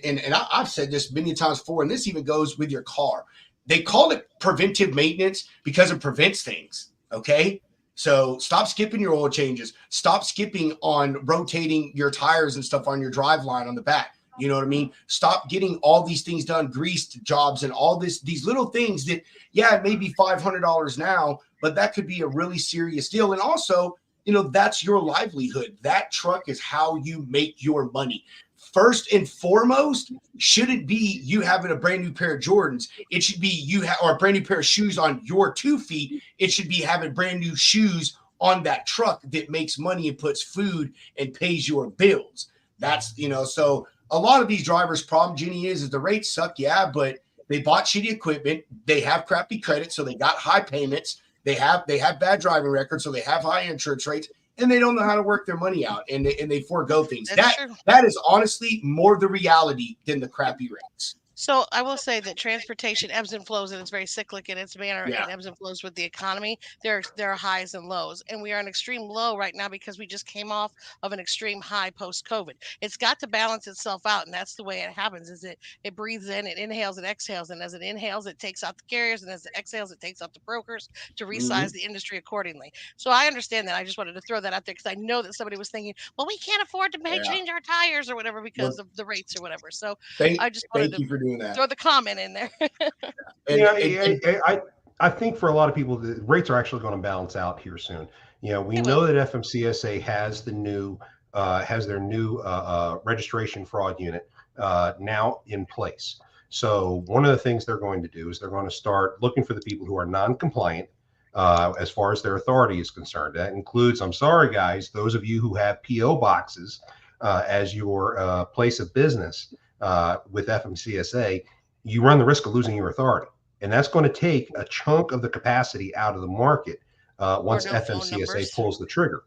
I've said this many times before, and this even goes with your car. They call it preventive maintenance because it prevents things. Okay. So stop skipping your oil changes. Stop skipping on rotating your tires and stuff on your drive line on the back. You know what I mean? Stop getting all these things done, greased jobs and all these little things that, yeah, it may be $500 now, but that could be a really serious deal. And also, you know, that's your livelihood. That truck is how you make your money. First and foremost, shouldn't be you having a brand new pair of Jordans. It should be or a brand new pair of shoes on your 2 feet. It should be having brand new shoes on that truck that makes money and puts food and pays your bills. That's, you know, so a lot of these drivers' problem, Jenny, is the rates suck, yeah, but they bought shitty equipment. They have crappy credit, so they got high payments. They have bad driving records, so they have high insurance rates, and they don't know how to work their money out, and they forego things.
That's true.
That is honestly more the reality than the crappy rates.
So I will say that transportation ebbs and flows, and it's very cyclic in its manner.
Yeah.
And ebbs and flows with the economy. There are highs and lows, and we are an extreme low right now because we just came off of an extreme high post-COVID. It's got to balance itself out, and that's the way it happens. Is it breathes in, it inhales, it exhales, and as it inhales, it takes out the carriers, and as it exhales, it takes out the brokers to resize the industry accordingly. So I understand that. I just wanted to throw that out there because I know that somebody was thinking, well, we can't afford to change our tires or whatever because of the rates or whatever. So I just wanted
Thank you for doing that.
throw the comment in there.
I think for a lot of people, the rates are actually going to balance out here soon. You know, we know that FMCSA has the new has their new registration fraud unit now in place. So one of the things they're going to do is they're going to start looking for the people who are non-compliant as far as their authority is concerned. That includes, I'm sorry, guys, those of you who have PO boxes as your place of business with FMCSA, you run the risk of losing your authority. And that's going to take a chunk of the capacity out of the market once FMCSA pulls the trigger.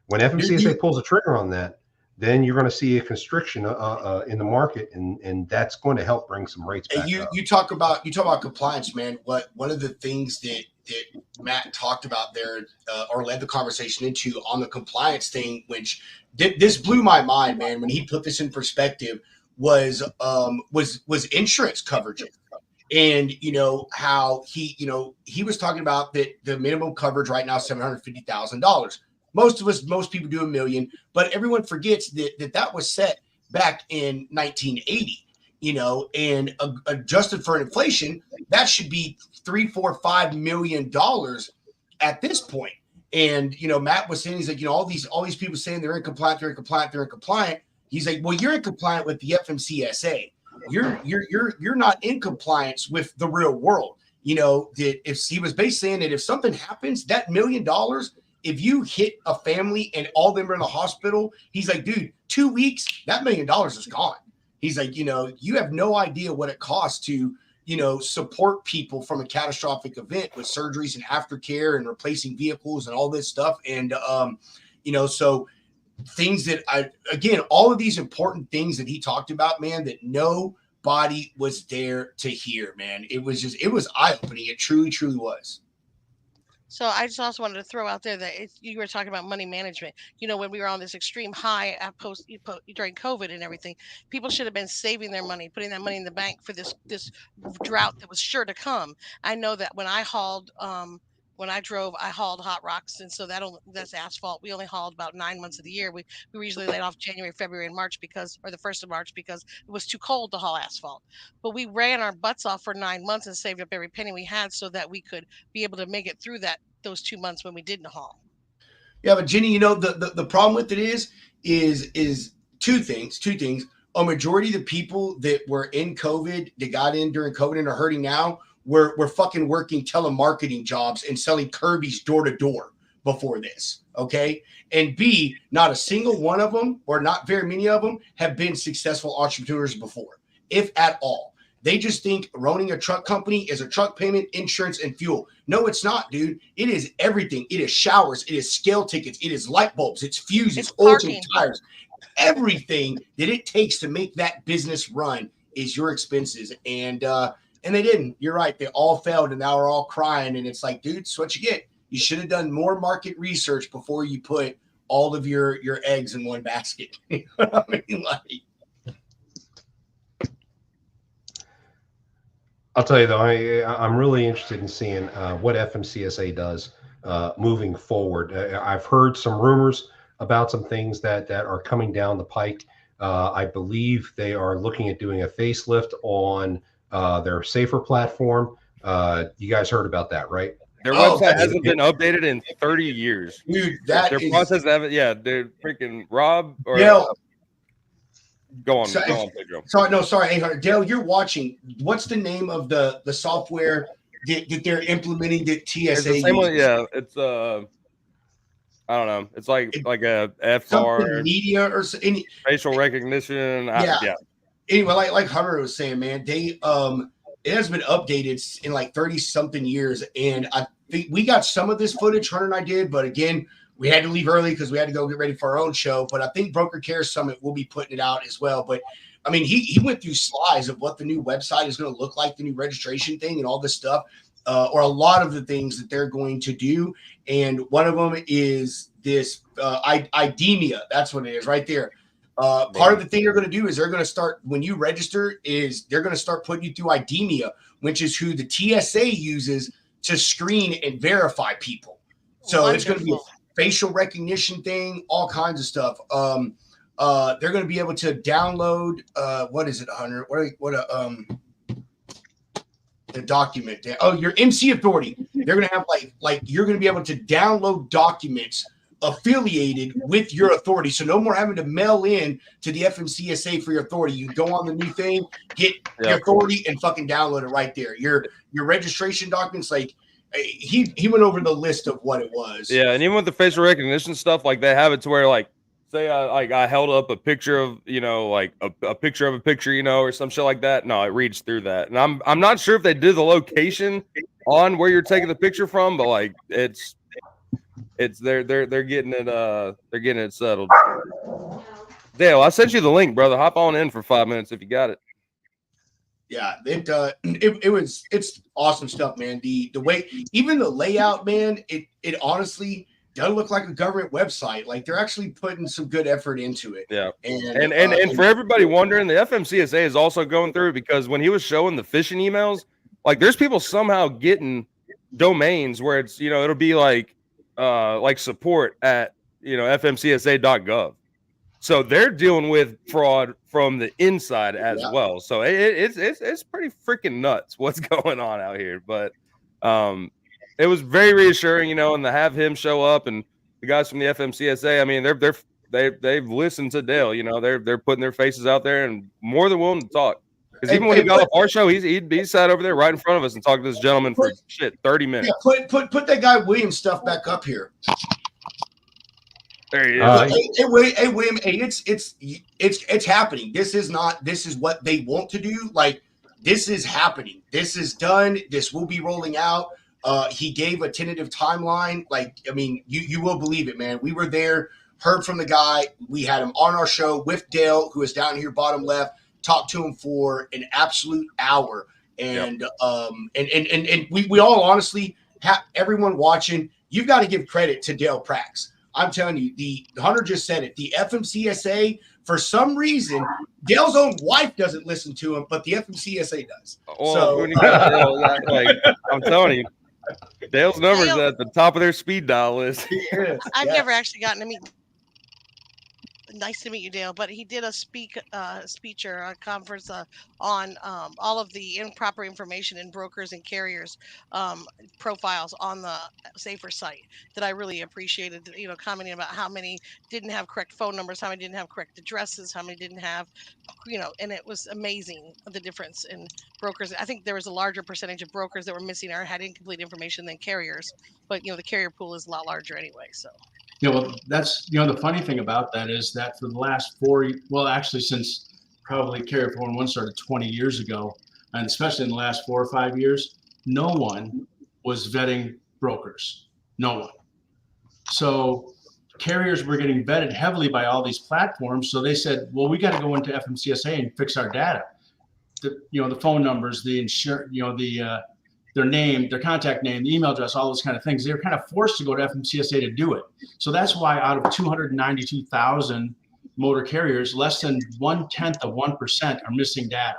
When FMCSA pulls the trigger on that, then you're going to see a constriction in the market, and that's going to help bring some rates back up.
You talk about compliance, man. One of the things that Matt talked about there, or led the conversation into on the compliance thing, which this blew my mind, man. When he put this in perspective, was insurance coverage. And you know how he was talking about that the minimum coverage right now is $750,000. Most people do $1 million, but everyone forgets that was set back in 1980. You know, and adjusted for inflation, that should be $3, $4, $5 million at this point. And you know, Matt was saying, he's like, you know, all these people saying they're incompliant. He's like, well, you're in compliant with the FMCSA. You're not in compliance with the real world. You know, that if he was basically saying that if something happens, that $1 million, if you hit a family and all of them are in the hospital, he's like, dude, 2 weeks, that $1 million is gone. He's like, you know, you have no idea what it costs to, you know, support people from a catastrophic event with surgeries and aftercare and replacing vehicles and all this stuff. And, you know, so things that all of these important things that he talked about, man, that nobody was there to hear, man. It was eye-opening. It truly, truly was.
So I just also wanted to throw out there that you were talking about money management. You know, when we were on this extreme high during COVID and everything, people should have been saving their money, putting that money in the bank for this drought that was sure to come. I know that when I hauled, when I drove, I hauled hot rocks, and so that's asphalt. We only hauled about 9 months of the year. We usually laid off January, February, and March or the 1st of March because it was too cold to haul asphalt. But we ran our butts off for 9 months and saved up every penny we had so that we could be able to make it through those 2 months when we didn't haul.
Yeah, but Jenny, you know, the problem with it is two things. A majority of the people that were in COVID, that got in during COVID and are hurting now, we're fucking working telemarketing jobs and selling Kirby's door to door before this. Okay. And B, not a single one of them, or not very many of them, have been successful entrepreneurs before, if at all. They just think owning a truck company is a truck payment, insurance, and fuel. No, it's not, dude. It is everything. It is showers. It is scale tickets. It is light bulbs. It's fuses,
It's
oils,
parking.
and tires. Everything that it takes to make that business run is your expenses. And they didn't. You're right. They all failed, and now we're all crying. And it's like, dude, it's what you get. You should have done more market research before you put all of your eggs in one basket. You know what I mean? Like,
I'll tell you though, I'm really interested in seeing what FMCSA does moving forward. I've heard some rumors about some things that are coming down the pike. I believe they are looking at doing a facelift on their Safer platform. You guys heard about that, right?
Their
Oh,
website hasn't been updated in 30 years.
dude, that
Their
is
process haven't. Yeah, they're freaking Rob or
Dale.
go on,
So-
go on, Pedro.
Sorry, 800. Dale, you're watching. What's the name of the software that they're implementing that TSA
It's the same one.
uses?
Yeah, it's I don't know. It's like a
Something
FR
media or any.
facial recognition.
Yeah. Anyway, like Hunter was saying, man, they it has been updated in like 30 something years, and I think we got some of this footage. Hunter and I did, but again, we had to leave early because we had to go get ready for our own show. But I think Broker Care Summit will be putting it out as well. But I mean, he went through slides of what the new website is going to look like, the new registration thing, and all this stuff, or a lot of the things that they're going to do. And one of them is this IDEMIA. That's what it is right there. Part of the thing they're going to do is they're going to start, when you register, is they're going to start putting you through IDEMIA, which is who the TSA uses to screen and verify people. So it's going to be a facial recognition thing, all kinds of stuff. They're going to be able to download, what is it, Hunter? The document. Oh, your MC Authority. They're going to have like you're going to be able to download documents affiliated with your authority. So no more having to mail in to the FMCSA for your authority. You go on the new thing, get your authority, and fucking download it right there. Your registration documents, like he went over the list of what it was.
Yeah, and even with the facial recognition stuff, like they have it to where like say I held up a picture of like a picture of a picture, or some shit like that. No, it reads through that. And I'm not sure if they did the location on where you're taking the picture from, but like it's they're getting it settled. Dale, I sent you the link, brother. Hop on in for 5 minutes if you got it.
Yeah, it's awesome stuff, man. The way, even the layout, man, it honestly doesn't look like a government website. Like they're actually putting some good effort into it.
Yeah.
And
For everybody wondering, the FMCSA is also going through, because when he was showing the phishing emails, like there's people somehow getting domains where it's, it'll be like support at, fmcsa.gov. So they're dealing with fraud from the inside as well. So it's pretty freaking nuts what's going on out here. But it was very reassuring, and to have him show up and the guys from the FMCSA. I mean, they've listened to Dale. They're putting their faces out there and more than willing to talk. Because even when he got off our show, he sat over there right in front of us and talked to this gentleman for 30 minutes.
Yeah, put that guy Williams stuff back up here.
There he is.
Hey, William. Hey, it's happening. This is what they want to do. Like, this is happening. This is done. This will be rolling out. He gave a tentative timeline. Like, I mean, you will believe it, man. We were there, heard from the guy. We had him on our show with Dale, who is down here bottom left. Talked to him for an absolute hour, and we all honestly have, everyone watching, you've got to give credit to Dale Prax. I'm telling you, the Hunter just said it. The FMCSA, for some reason, Dale's own wife doesn't listen to him, but the FMCSA does.
Well,
So
when you got Dale, I'm telling you, Dale's numbers at the top of their speed dial list.
I've never actually gotten to meet. Nice to meet you, Dale. But he did a speech or a conference on all of the improper information in brokers and carriers profiles on the Safer site that I really appreciated. Commenting about how many didn't have correct phone numbers, how many didn't have correct addresses, how many didn't have, and it was amazing the difference in brokers. I think there was a larger percentage of brokers that were missing or had incomplete information than carriers. But the carrier pool is a lot larger anyway. So.
Yeah, well, that's, the funny thing about that is that for the last since probably Carrier 411 started 20 years ago, and especially in the last 4 or 5 years, no one was vetting brokers. No one. So carriers were getting vetted heavily by all these platforms. So they said, well, we got to go into FMCSA and fix our data. The phone numbers, the insurance, their name, their contact name, the email address, all those kind of things. They were kind of forced to go to FMCSA to do it. So that's why out of 292,000 motor carriers, less than 0.1% are missing data.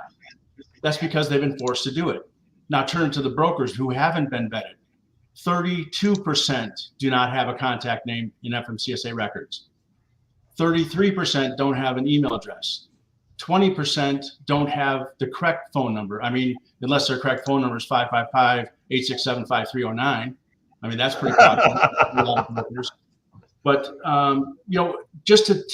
That's because they've been forced to do it. Now turn to the brokers who haven't been vetted. 32% do not have a contact name in FMCSA records. 33% don't have an email address. 20% don't have the correct phone number. I mean, unless their correct phone number is 555-867-5309. I mean, that's pretty popular for a lot of brokers. But, just to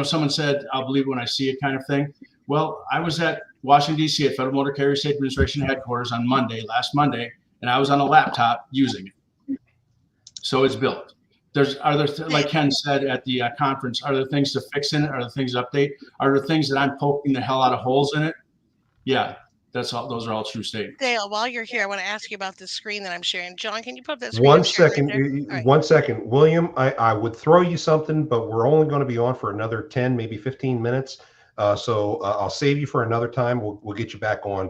someone said, I'll believe it when I see it kind of thing. Well, I was at Washington, D.C. at Federal Motor Carrier State Administration headquarters on last Monday, and I was on a laptop using it. So it's built. Like Ken said at the conference, are there things to fix in it? Are there things to update? Are there things that I'm poking the hell out of holes in it? Yeah, that's all. Those are all true statements.
Dale, while you're here, I want to ask you about the screen that I'm sharing. John, can you put up that screen?
1
I'm sharing
second,
right there?
1 second. William, I would throw you something, but we're only going to be on for another 10, maybe 15 minutes. So I'll save you for another time. We'll get you back on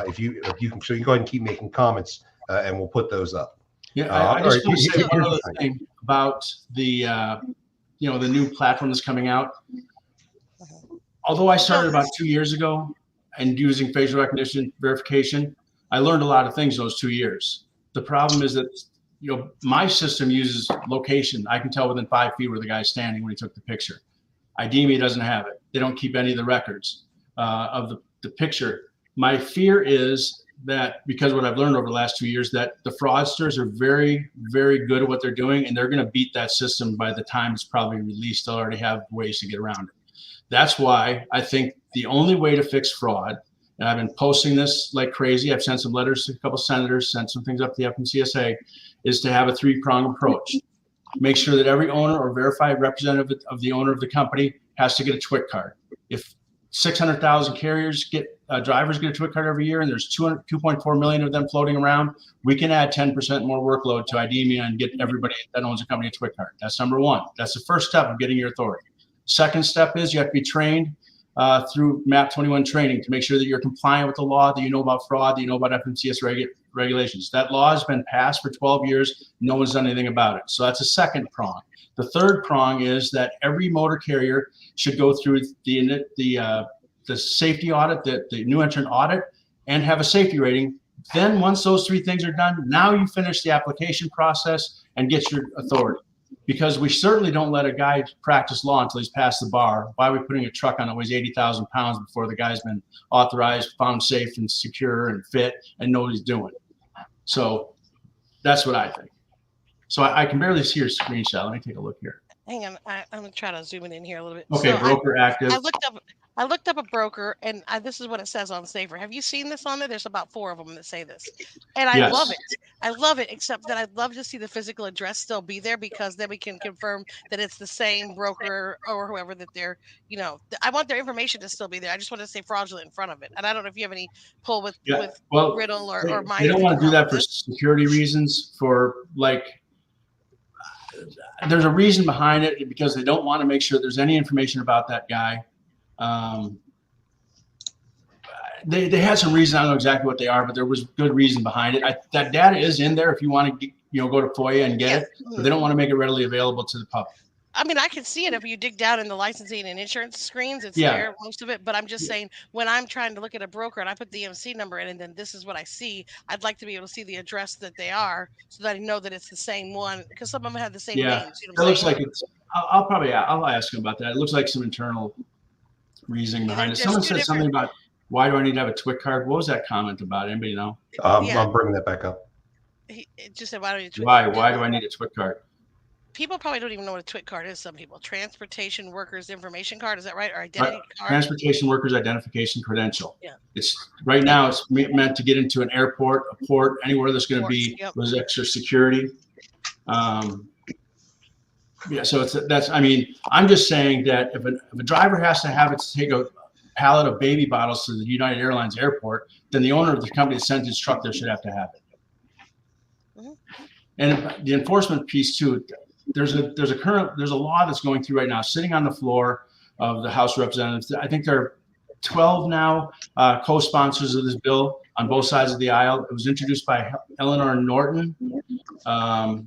if you can. So you go ahead and keep making comments, and we'll put those up.
Yeah, I just want to say one other thing about the the new platform that's coming out. Although I started about 2 years ago and using facial recognition verification, I learned a lot of things those 2 years. The problem is that my system uses location. I can tell within 5 feet where the guy's standing when he took the picture. IDEMIA doesn't have it. They don't keep any of the records of the picture. My fear is that because what I've learned over the last 2 years, that the fraudsters are very, very good at what they're doing, and they're going to beat that system by the time it's probably released. They'll already have ways to get around it. That's why I think the only way to fix fraud, and I've been posting this like crazy, I've sent some letters to a couple senators, sent some things up to the FMCSA, is to have a 3-pronged approach. Make sure that every owner or verified representative of the owner of the company has to get a TWIC card. If 600,000 drivers get a TWIC card every year, and there's 2.4 million of them floating around, we can add 10% more workload to IDEMIA and get everybody that owns a company a TWIC card. That's number one. That's the first step of getting your authority. Second step is you have to be trained through MAP 21 training to make sure that you're compliant with the law, that you know about fraud, that you know about FMCS regulations. That law has been passed for 12 years. No one's done anything about it. So that's a second prong. The third prong is that every motor carrier should go through the safety audit, the new entrant audit, and have a safety rating. Then once those 3 things are done, now you finish the application process and get your authority. Because we certainly don't let a guy practice law until he's passed the bar. Why are we putting a truck on that weighs 80,000 pounds before the guy's been authorized, found safe and secure and fit and know what he's doing? So that's what I think. So I can barely see your screenshot. Let me take a look here.
Hang on, I'm gonna try to zoom it in here a little bit.
Okay,
So
broker active.
I looked up a broker, and this is what it says on Safer. Have you seen this on there? There's about 4 of them that say this, and I
Yes.
love it. I love it, except that I'd love to see the physical address still be there, because then we can confirm that it's the same broker or whoever that they're. I want their information to still be there. I just want to say fraudulent in front of it, and I don't know if you have any pull with Riddle or mine.
They don't want to do that for security reasons. There's a reason behind it, because they don't want to make sure there's any information about that guy. They had some reason. I don't know exactly what they are, but there was good reason behind it. That data is in there if you want to, go to FOIA and get it, but they don't want to make it readily available to the public.
I mean, I can see it if you dig down in the licensing and insurance screens. It's there, most of it. But I'm just saying, when I'm trying to look at a broker and I put the MC number in, and then this is what I see, I'd like to be able to see the address that they are, so that I know that it's the same one. Because some of them have the same names.
It looks like it's. I'll ask him about that. It looks like some internal reasoning behind it. Someone said something about, why do I need to have a TWIC card? What was that comment about? Anybody know?
I'm bringing that back up.
He just said, why do you?
Why do I need a TWIC card?
People probably don't even know what a TWIC card is. Some people. Transportation Workers Information Card. Is that right? Or identity card?
Transportation Workers Identification Credential.
Yeah.
It's right now. It's meant to get into an airport, a port, anywhere there's going to be those extra security. So that's. I mean, I'm just saying that if a driver has to have it to take pallet of baby bottles to the United Airlines airport, then the owner of the company that sent his truck there should have to have it.
Mhm.
And the enforcement piece too, there's a law that's going through right now, sitting on the floor of the House of Representatives. I think there are 12 now co-sponsors of this bill on both sides of the aisle. It was introduced by Eleanor Norton, out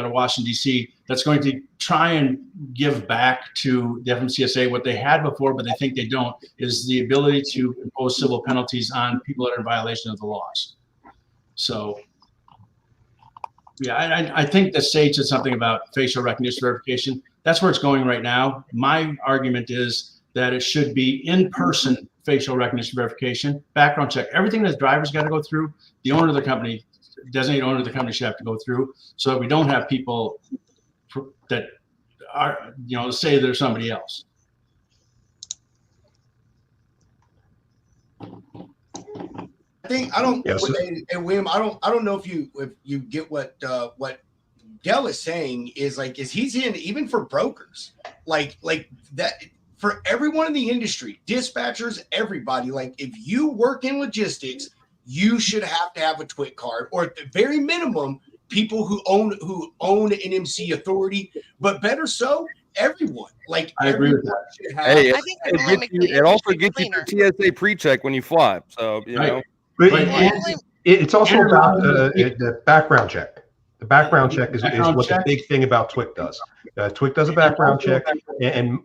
of Washington, D.C., that's going to try and give back to the FMCSA what they had before, but they think they don't, is the ability to impose civil penalties on people that are in violation of the laws. So, yeah, I think the state said something about facial recognition verification. That's where it's going right now. My argument is that it should be in-person facial recognition verification, background check, everything that drivers got to go through, the owner of the company, designated owner of the company should have to go through, so that we don't have people that are, say they're somebody else.
Yes.
And William, I don't know if you get what Dell is saying is he's in even for brokers, like that, for everyone in the industry, dispatchers, everybody, if you work in logistics, you should have to have a TWIC card, or at the very minimum, people who own an MC authority, but better so, everyone.
I agree with that.
Hey,
I think
it also gets you your TSA pre-check when you fly. So, you know.
But
Right.
it's also about the background check. The background check is what the big thing about TWIC does. TWIC does a background check, and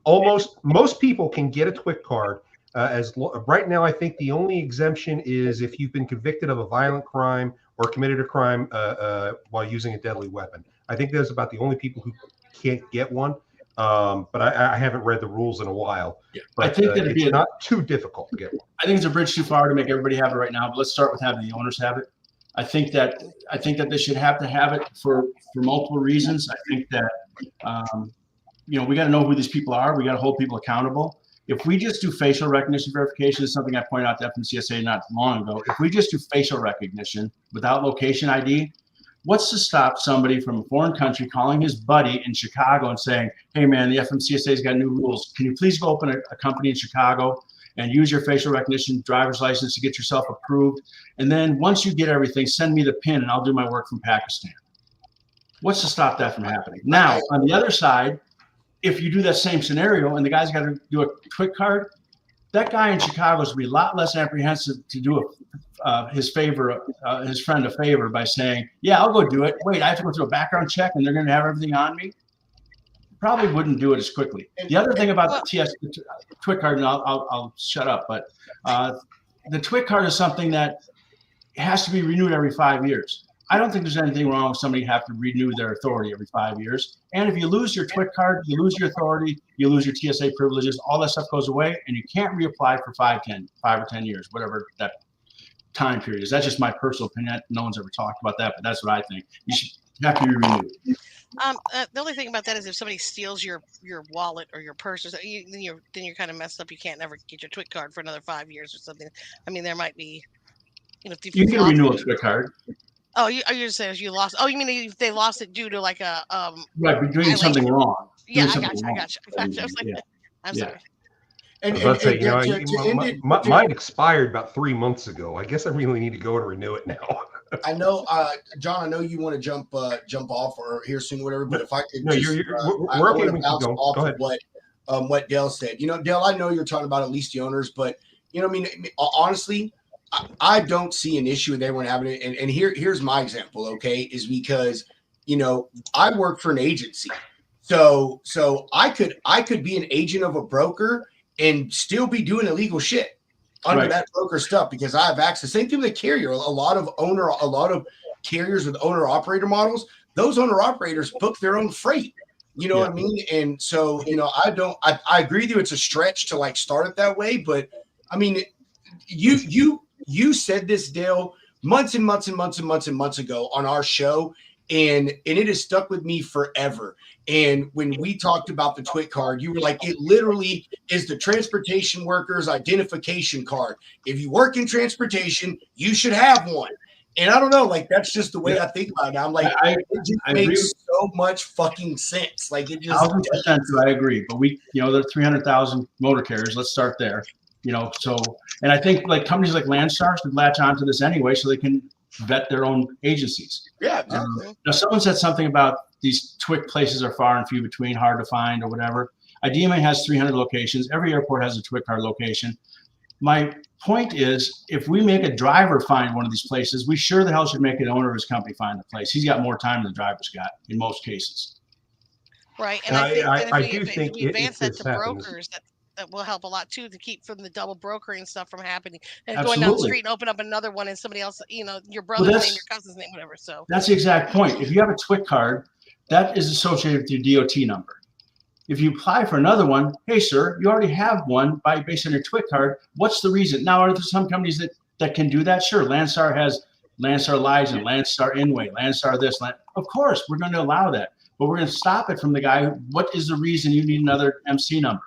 most people can get a TWIC card. Right now, I think the only exemption is if you've been convicted of a violent crime or committed a crime while using a deadly weapon. I think that's about the only people who can't get one. But I haven't read the rules in a while.
Yeah.
But
I think that
it's not too difficult to get one.
I think it's a bridge too far to make everybody have it right now, but let's start with having the owners have it. I think that they should have to have it for multiple reasons. I think that we got to know who these people are. We got to hold people accountable. If we just do facial recognition verification, is something I pointed out to FMCSA not long ago. If we just do facial recognition without location ID, what's to stop somebody from a foreign country calling his buddy in Chicago and saying, "Hey man, the FMCSA's got new rules. Can you please go open a company in Chicago and use your facial recognition driver's license to get yourself approved? And then once you get everything, send me the PIN and I'll do my work from Pakistan." What's to stop that from happening? Now, on the other side, if you do that same scenario and the guy's got to do a TWIC card, that guy in Chicago is going to be a lot less apprehensive to do his friend a favor by saying, "Yeah, I'll go do it. Wait, I have to go through a background check and they're going to have everything on me." Probably wouldn't do it as quickly. The other thing about the TWIC card, and I'll shut up, but the TWIC card is something that has to be renewed every 5 years. I don't think there's anything wrong with somebody have to renew their authority every 5 years. And if you lose your TWIC card, you lose your authority, you lose your TSA privileges, all that stuff goes away, and you can't reapply for 5 or 10 years, whatever that time period is. That's just my personal opinion. No one's ever talked about that, but that's what I think. You should have to be renewed.
The only thing about that is if somebody steals your wallet or your purse, or something, then you're kind of messed up. You can't never get your TWIC card for another 5 years or something. I mean, there might be, if
you can renew a TWIC card.
Oh, you're saying you lost? Oh, you mean if they lost it due to like a
right, but doing something wrong?
Yeah, I got you. I was like, I'm sorry.
I was about to say, mine expired about 3 months ago. I guess I really need to go and renew it now.
I know, John. I know you want to jump off or here soon, whatever. But if I could,
no, we're okay. Bounce
off
go ahead.
Of what Dale said. Dale, I know you're talking about at least the owners, but honestly, I don't see an issue with everyone having it. And here's my example. Okay, is because I work for an agency, so I could be an agent of a broker and still be doing illegal shit under that broker stuff because I have access. Same thing with a carrier. A lot of carriers with owner operator models, those owner operators book their own freight. You know what I mean? And so, I agree with you. It's a stretch to start it that way, but I mean, you said this, Dale, months and months and months and months and months ago on our show, and it has stuck with me forever. And when we talked about the TWIC card, you were like, it literally is the transportation workers identification card. If you work in transportation, you should have one. And I don't know, like that's just the way I think about it. Now. I'm like,
I
it just
agree
makes
with-
so much fucking sense. Like it just
1,000% I agree. But there are 300,000 motor carriers. Let's start there. So, and I think like companies like Landstar should latch onto this anyway, so they can vet their own agencies.
yeah.
Now, someone said something about these TWIC places are far and few between, hard to find, or whatever. IDMA has 300 locations. Every airport has a TWIC card location. My point is, if we make a driver find one of these places, we sure the hell should make an owner of his company find the place. He's got more time than the driver's got in most cases.
Right. And if we advance that to brokers, that will help a lot too, to keep from the double brokering stuff from happening and going down the street and open up another one and somebody else, your brother's name, your cousin's name, whatever. So
that's the exact point. If you have a TWIC card, that is associated with your DOT number. If you apply for another one, hey sir, you already have one based on your TWIC card. What's the reason? Now, are there some companies that can do that? Sure. Landstar has Landstar License, Landstar Inway, Landstar this. Of course, we're going to allow that, but we're going to stop it from the guy. What is the reason you need another MC number?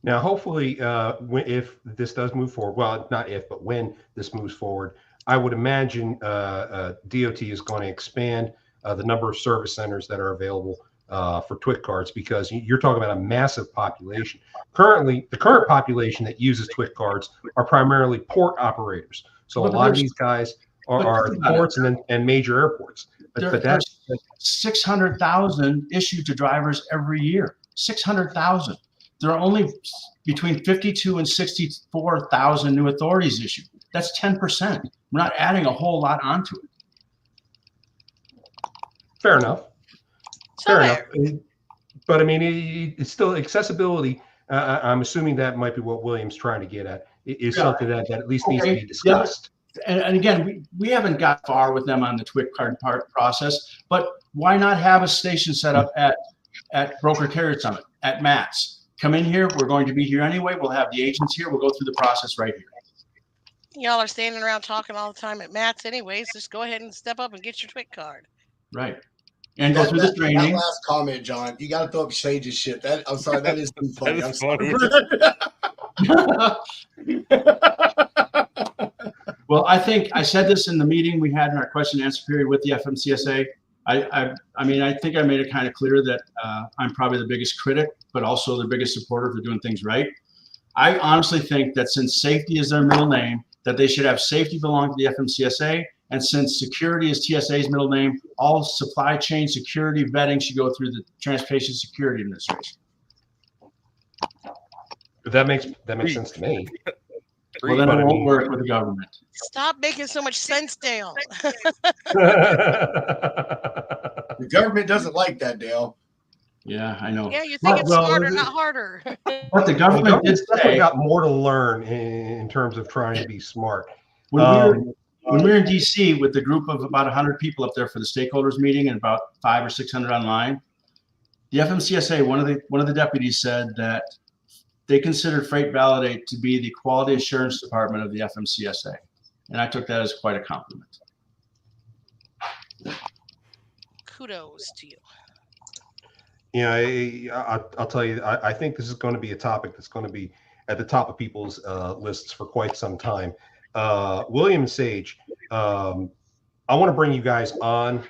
Now, hopefully, if this does move forward, well, not if, but when this moves forward, I would imagine DOT is going to expand the number of service centers that are available for TWIC cards, because you're talking about a massive population. Currently, the current population that uses TWIC cards are primarily port operators. So a lot of these guys are ports and major airports. But that's
600,000 issued to drivers every year. 600,000. There are only between 52 and 64,000 new authorities issued. That's 10%. We're not adding a whole lot onto it.
Fair enough. Fair enough. But I mean, it's still accessibility. I'm assuming that might be what William's trying to get at. Is something that at least needs to be discussed.
And again, we haven't got far with them on the TWIC card process, but why not have a station set up at Broker Carrier Summit, at MATS? Come in here. We're going to be here anyway. We'll have the agents here. We'll go through the process right here.
Y'all are standing around talking all the time at MATS anyways. Just go ahead and step up and get your TWIC card.
Right. And go through the training.
That last comment, John, you got to throw up Sage's shit. I'm sorry, that is too funny.
That is funny.
Well, I think I said this in the meeting we had in our question and answer period with the FMCSA. I mean, I think I made it kind of clear that I'm probably the biggest critic, but also the biggest supporter for doing things right. I honestly think that since safety is their middle name, that they should have safety belong to the FMCSA. And since security is TSA's middle name, all supply chain security vetting should go through the Transportation Security Administration.
That makes sense to me.
Well, then it won't work with the government.
Stop making so much sense, Dale.
The government doesn't like that, Dale.
Yeah, I know.
Yeah, you think it's smarter, not harder.
But the government did say
got more to learn in terms of trying to be smart.
When we were in DC with the group of about 100 people up there for the stakeholders meeting and about 500 or 600 online, the FMCSA, one of the deputies said that they considered Freight Validate to be the quality assurance department of the FMCSA. And I took that as quite a compliment.
Kudos to you.
Yeah, I'll tell you, I think this is going to be a topic that's going to be at the top of people's lists for quite some time. William and Sage, I want to bring you guys on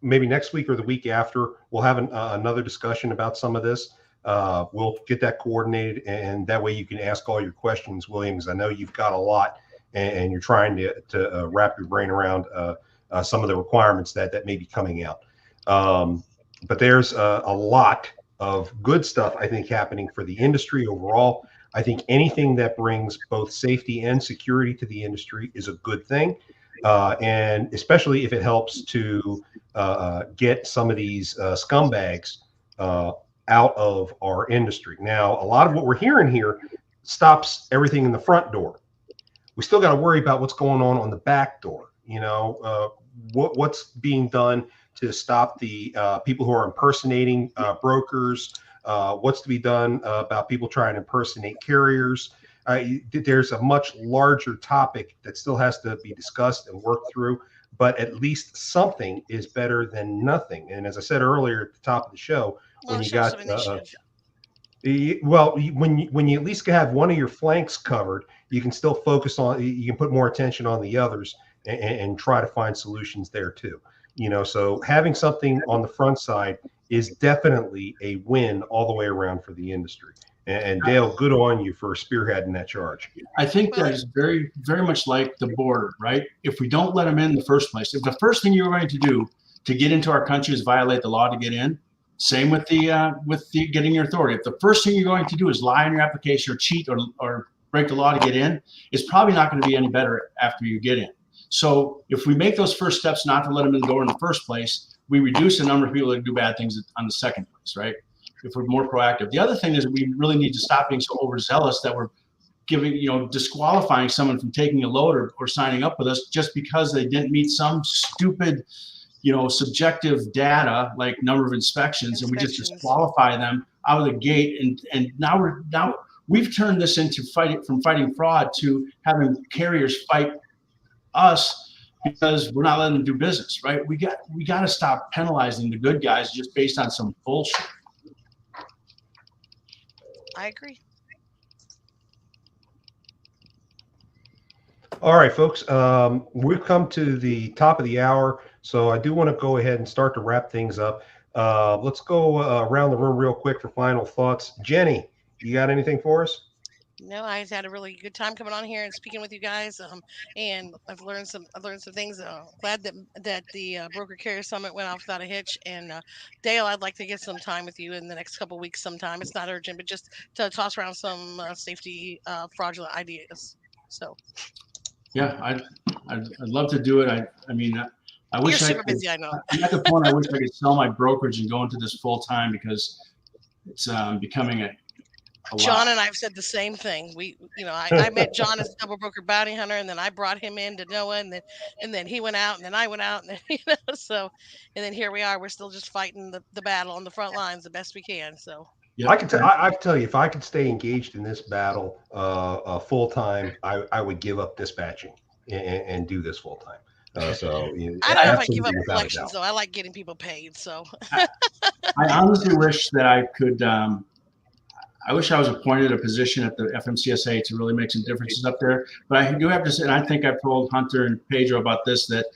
maybe next week or the week after. We'll have another discussion about some of this. We'll get that coordinated, and that way you can ask all your questions, William, because I know you've got a lot, and you're trying to wrap your brain around some of the requirements that may be coming out. But there's a lot of good stuff, I think, happening for the industry overall. I think anything that brings both safety and security to the industry is a good thing, and especially if it helps to get some of these scumbags out of our industry. Now, a lot of what we're hearing here stops everything in the front door. We still got to worry about what's going on the back door. What's being done to stop the people who are impersonating brokers. What's to be done about people trying to impersonate carriers. There's a much larger topic that still has to be discussed and worked through, but at least something is better than nothing. And as I said earlier at the top of the show, when you got When you at least have one of your flanks covered, you can still focus on. You can put more attention on the others and try to find solutions there too. So having something on the front side is definitely a win all the way around for the industry. And Dale, good on you for spearheading that charge.
I think that is very, very much like the border, right? If we don't let them in the first place, if the first thing you're going to do to get into our country is violate the law to get in, same with the getting your authority. If the first thing you're going to do is lie on your application or cheat or break the law to get in, it's probably not going to be any better after you get in. So if we make those first steps not to let them in the door in the first place, we reduce the number of people that do bad things on the second place, right? If we're more proactive. The other thing is we really need to stop being so overzealous that we're disqualifying someone from taking a load or signing up with us just because they didn't meet some stupid, subjective data like number of inspections, and we just disqualify them out of the gate. And now we've turned this into fighting fraud to having carriers fight us because we're not letting them do business, right? We got to stop penalizing the good guys just based on some bullshit.
I agree.
All right, folks. We've come to the top of the hour, so I do want to go ahead and start to wrap things up. Let's go around the room real quick for final thoughts. Jenny, you got anything for us?
No, I had a really good time coming on here and speaking with you guys. And I've learned some things. Glad that the Broker Carrier Summit went off without a hitch. And Dale, I'd like to get some time with you in the next couple of weeks sometime. It's not urgent, but just to toss around some safety fraudulent ideas. So.
Yeah, I'd love to do it. I mean, I wish
You're super busy, I know.
I'm at the point I wish I could sell my brokerage and go into this full time because it's becoming a
John and I have said the same thing. I met John as a double broker bounty hunter, and then I brought him into NOAA, and then he went out, and then I went out, and then, and then here we are. We're still just fighting the battle on the front lines the best we can. So.
Yeah. I tell you, if I could stay engaged in this battle full time, I would give up dispatching and do this full time.
I don't know if I give up collections though. I like getting people paid. So
I honestly wish that I could. I wish I was appointed a position at the FMCSA to really make some differences up there. But I do have to say, and I think I've told Hunter and Pedro about this, that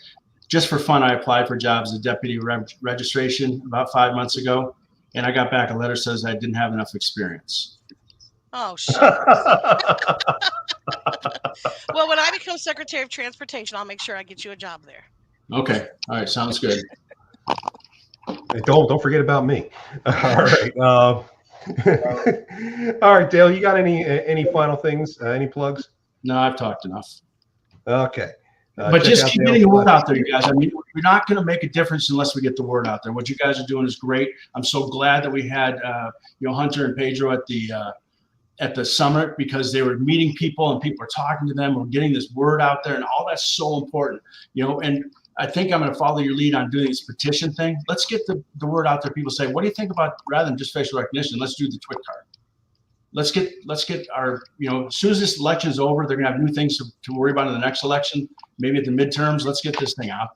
just for fun, I applied for jobs as a deputy registration about 5 months ago. And I got back a letter that says I didn't have enough experience.
Oh, shit. Well, when I become Secretary of Transportation, I'll make sure I get you a job there.
Okay. All right. Sounds good.
Hey, don't forget about me. All right. All right, Dale, you got any final things? Any plugs?
No, I've talked enough.
Okay.
But just keep getting the word out there, you guys. I mean, we're not going to make a difference unless we get the word out there. What you guys are doing is great. I'm so glad that we had, Hunter and Pedro at the summit because they were meeting people and people are talking to them. We're getting this word out there, and all that's so important. And I think I'm going to follow your lead on doing this petition thing. Let's get the word out there. People say, what do you think about rather than just facial recognition? Let's do the twit card. Let's get our, as soon as this election is over, they're going to have new things to worry about in the next election. Maybe at the midterms, let's get this thing out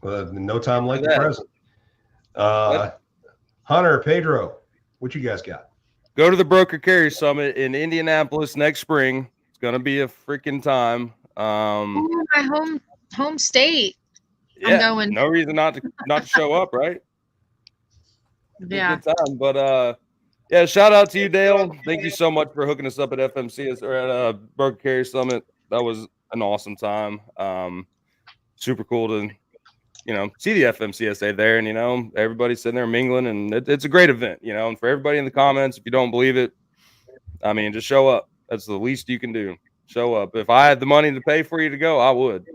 there. No time like the present. Hunter, Pedro, what you guys got?
Go to the Broker Carrier Summit in Indianapolis next spring. It's going to be a freaking time.
Ooh, my home state.
Yeah,
I'm going.
No reason not to show up, right?
Yeah.
Good time, but yeah, shout out to you, Dale. Thank you so much for hooking us up at FMCS or at Broker Carrier Summit. That was an awesome time. Super cool to see the FMCSA there, and everybody's sitting there mingling, and it's a great event. And for everybody in the comments, if you don't believe it, I mean, just show up. That's the least you can do. Show up. If I had the money to pay for you to go, I would,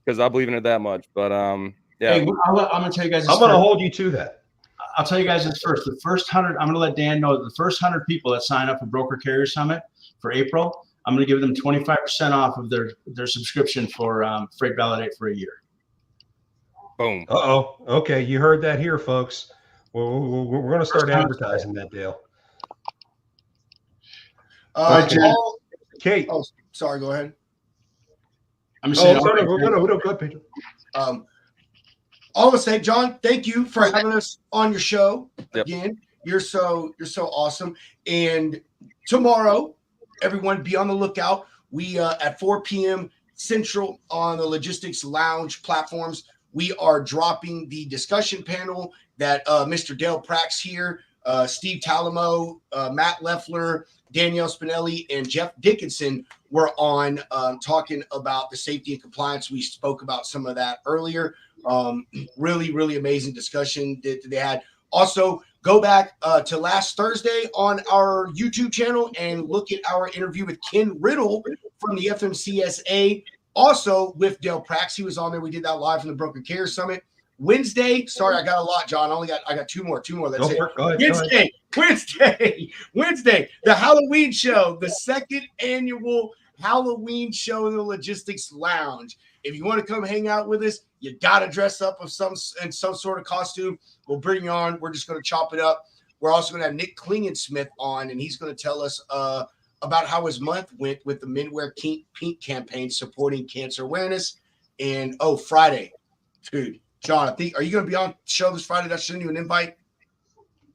because I believe in it that much. But yeah,
hey, I'm gonna tell you guys.
I'm gonna hold you to that.
I'll tell you guys this first. The first 100, I'm gonna let Dan know. The first 100 people that sign up for Broker Carrier Summit for April, I'm gonna give them 25% off of their subscription for Freight Validate for a year.
Boom.
Okay, you heard that here, folks. We're gonna start advertising that, Dale. Kate.
Oh, sorry. Go ahead.
I'm saying.
Sorry. No, go ahead, Pedro.
All I want to say, John, thank you for having us on your show again. You're so awesome. And tomorrow, everyone be on the lookout. We at 4 p.m. Central on the Logistics Lounge platforms, we are dropping the discussion panel that Mr. Dale Prax here, Steve Talamo, Matt Leffler, Danielle Spinelli, and Jeff Dickinson were on talking about the safety and compliance. We spoke about some of that earlier. Really, really amazing discussion that they had. Also, go back to last Thursday on our YouTube channel and look at our interview with Ken Riddle from the FMCSA. Also with Dale Prax, he was on there. We did that live from the Broker Care Summit. Wednesday, sorry, I got a lot, John. I got two more. That's it.
Go ahead.
Wednesday, the Halloween show, the second annual Halloween show in the Logistics Lounge. If you want to come hang out with us, you got to dress up in some sort of costume. We'll bring you on. We're just going to chop it up. We're also going to have Nick Klingensmith on, and he's going to tell us about how his month went with the Men Wear Pink campaign supporting cancer awareness. And, Friday, dude, John, are you going to be on the show this Friday? Did I send you an invite?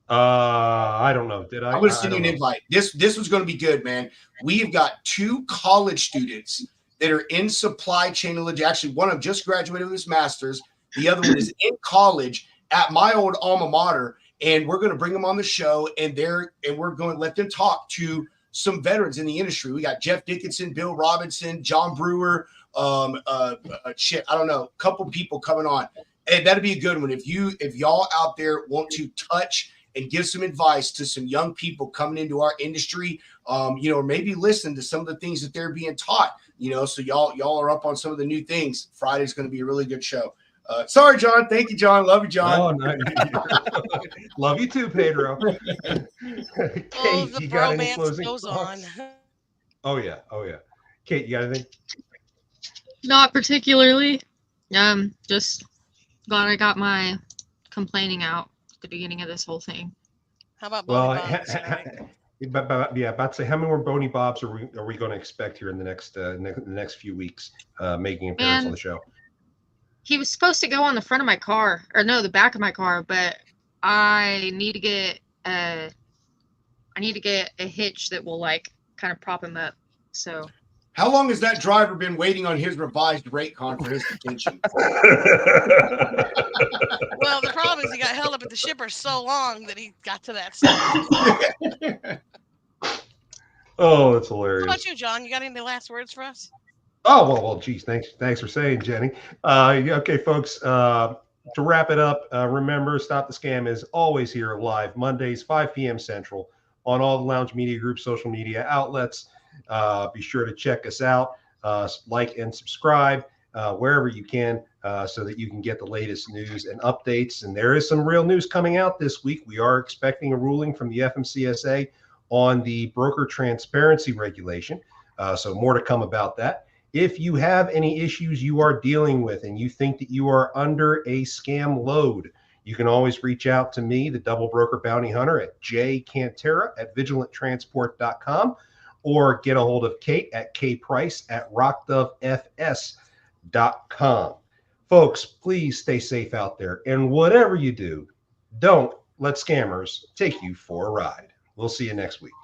I don't know. Did I?
I'm going to send you an invite. This was going to be good, man. We've got 2 college students that are in supply chain. Actually, one of them just graduated with his master's. The other one is in college at my old alma mater. And we're going to bring them on the show, and we're going to let them talk to some veterans in the industry. We got Jeff Dickinson, Bill Robinson, John Brewer, I don't know, a couple people coming on. And that'd be a good one. If y'all out there want to touch and give some advice to some young people coming into our industry, or maybe listen to some of the things that they're being taught, so y'all are up on some of the new things. Friday's going to be a really good show. Sorry, John. Thank you, John. Love you, John.
Oh, no. Love you too, Pedro. Kate,
the
you got any
bromance
closing
goes
thoughts?
on.
Oh yeah. Kate, you got anything?
Not particularly. Just glad I got my complaining out at the beginning of this whole thing.
How about
Well,
Bobby
about to say, how many more Boney Bobs are we going to expect here in the next few weeks, making an appearance on the show?
He was supposed to go on the front of my car, or no, the back of my car, but I need to get a hitch that will kind of prop him up. So
how long has that driver been waiting on his revised rate con for his detention?
Well, the problem is he got held up at the shipper so long that he got to that stage.
Oh, that's hilarious.
How about you, John? You got any last words for us?
Oh, well, geez, thanks for saying, Jenny. Okay, folks, to wrap it up, remember, Stop the Scam is always here live Mondays, 5 p.m. Central on all the Lounge Media Group social media outlets. Be sure to check us out, like and subscribe wherever you can so that you can get the latest news and updates. And there is some real news coming out this week. We are expecting a ruling from the FMCSA on the broker transparency regulation. So more to come about that. If you have any issues you are dealing with and you think that you are under a scam load, you can always reach out to me, the Double Broker Bounty Hunter, at jcantera@vigilanttransport.com, or get a hold of Kate at kprice@rockdovefs.com. Folks, please stay safe out there. And whatever you do, don't let scammers take you for a ride. We'll see you next week.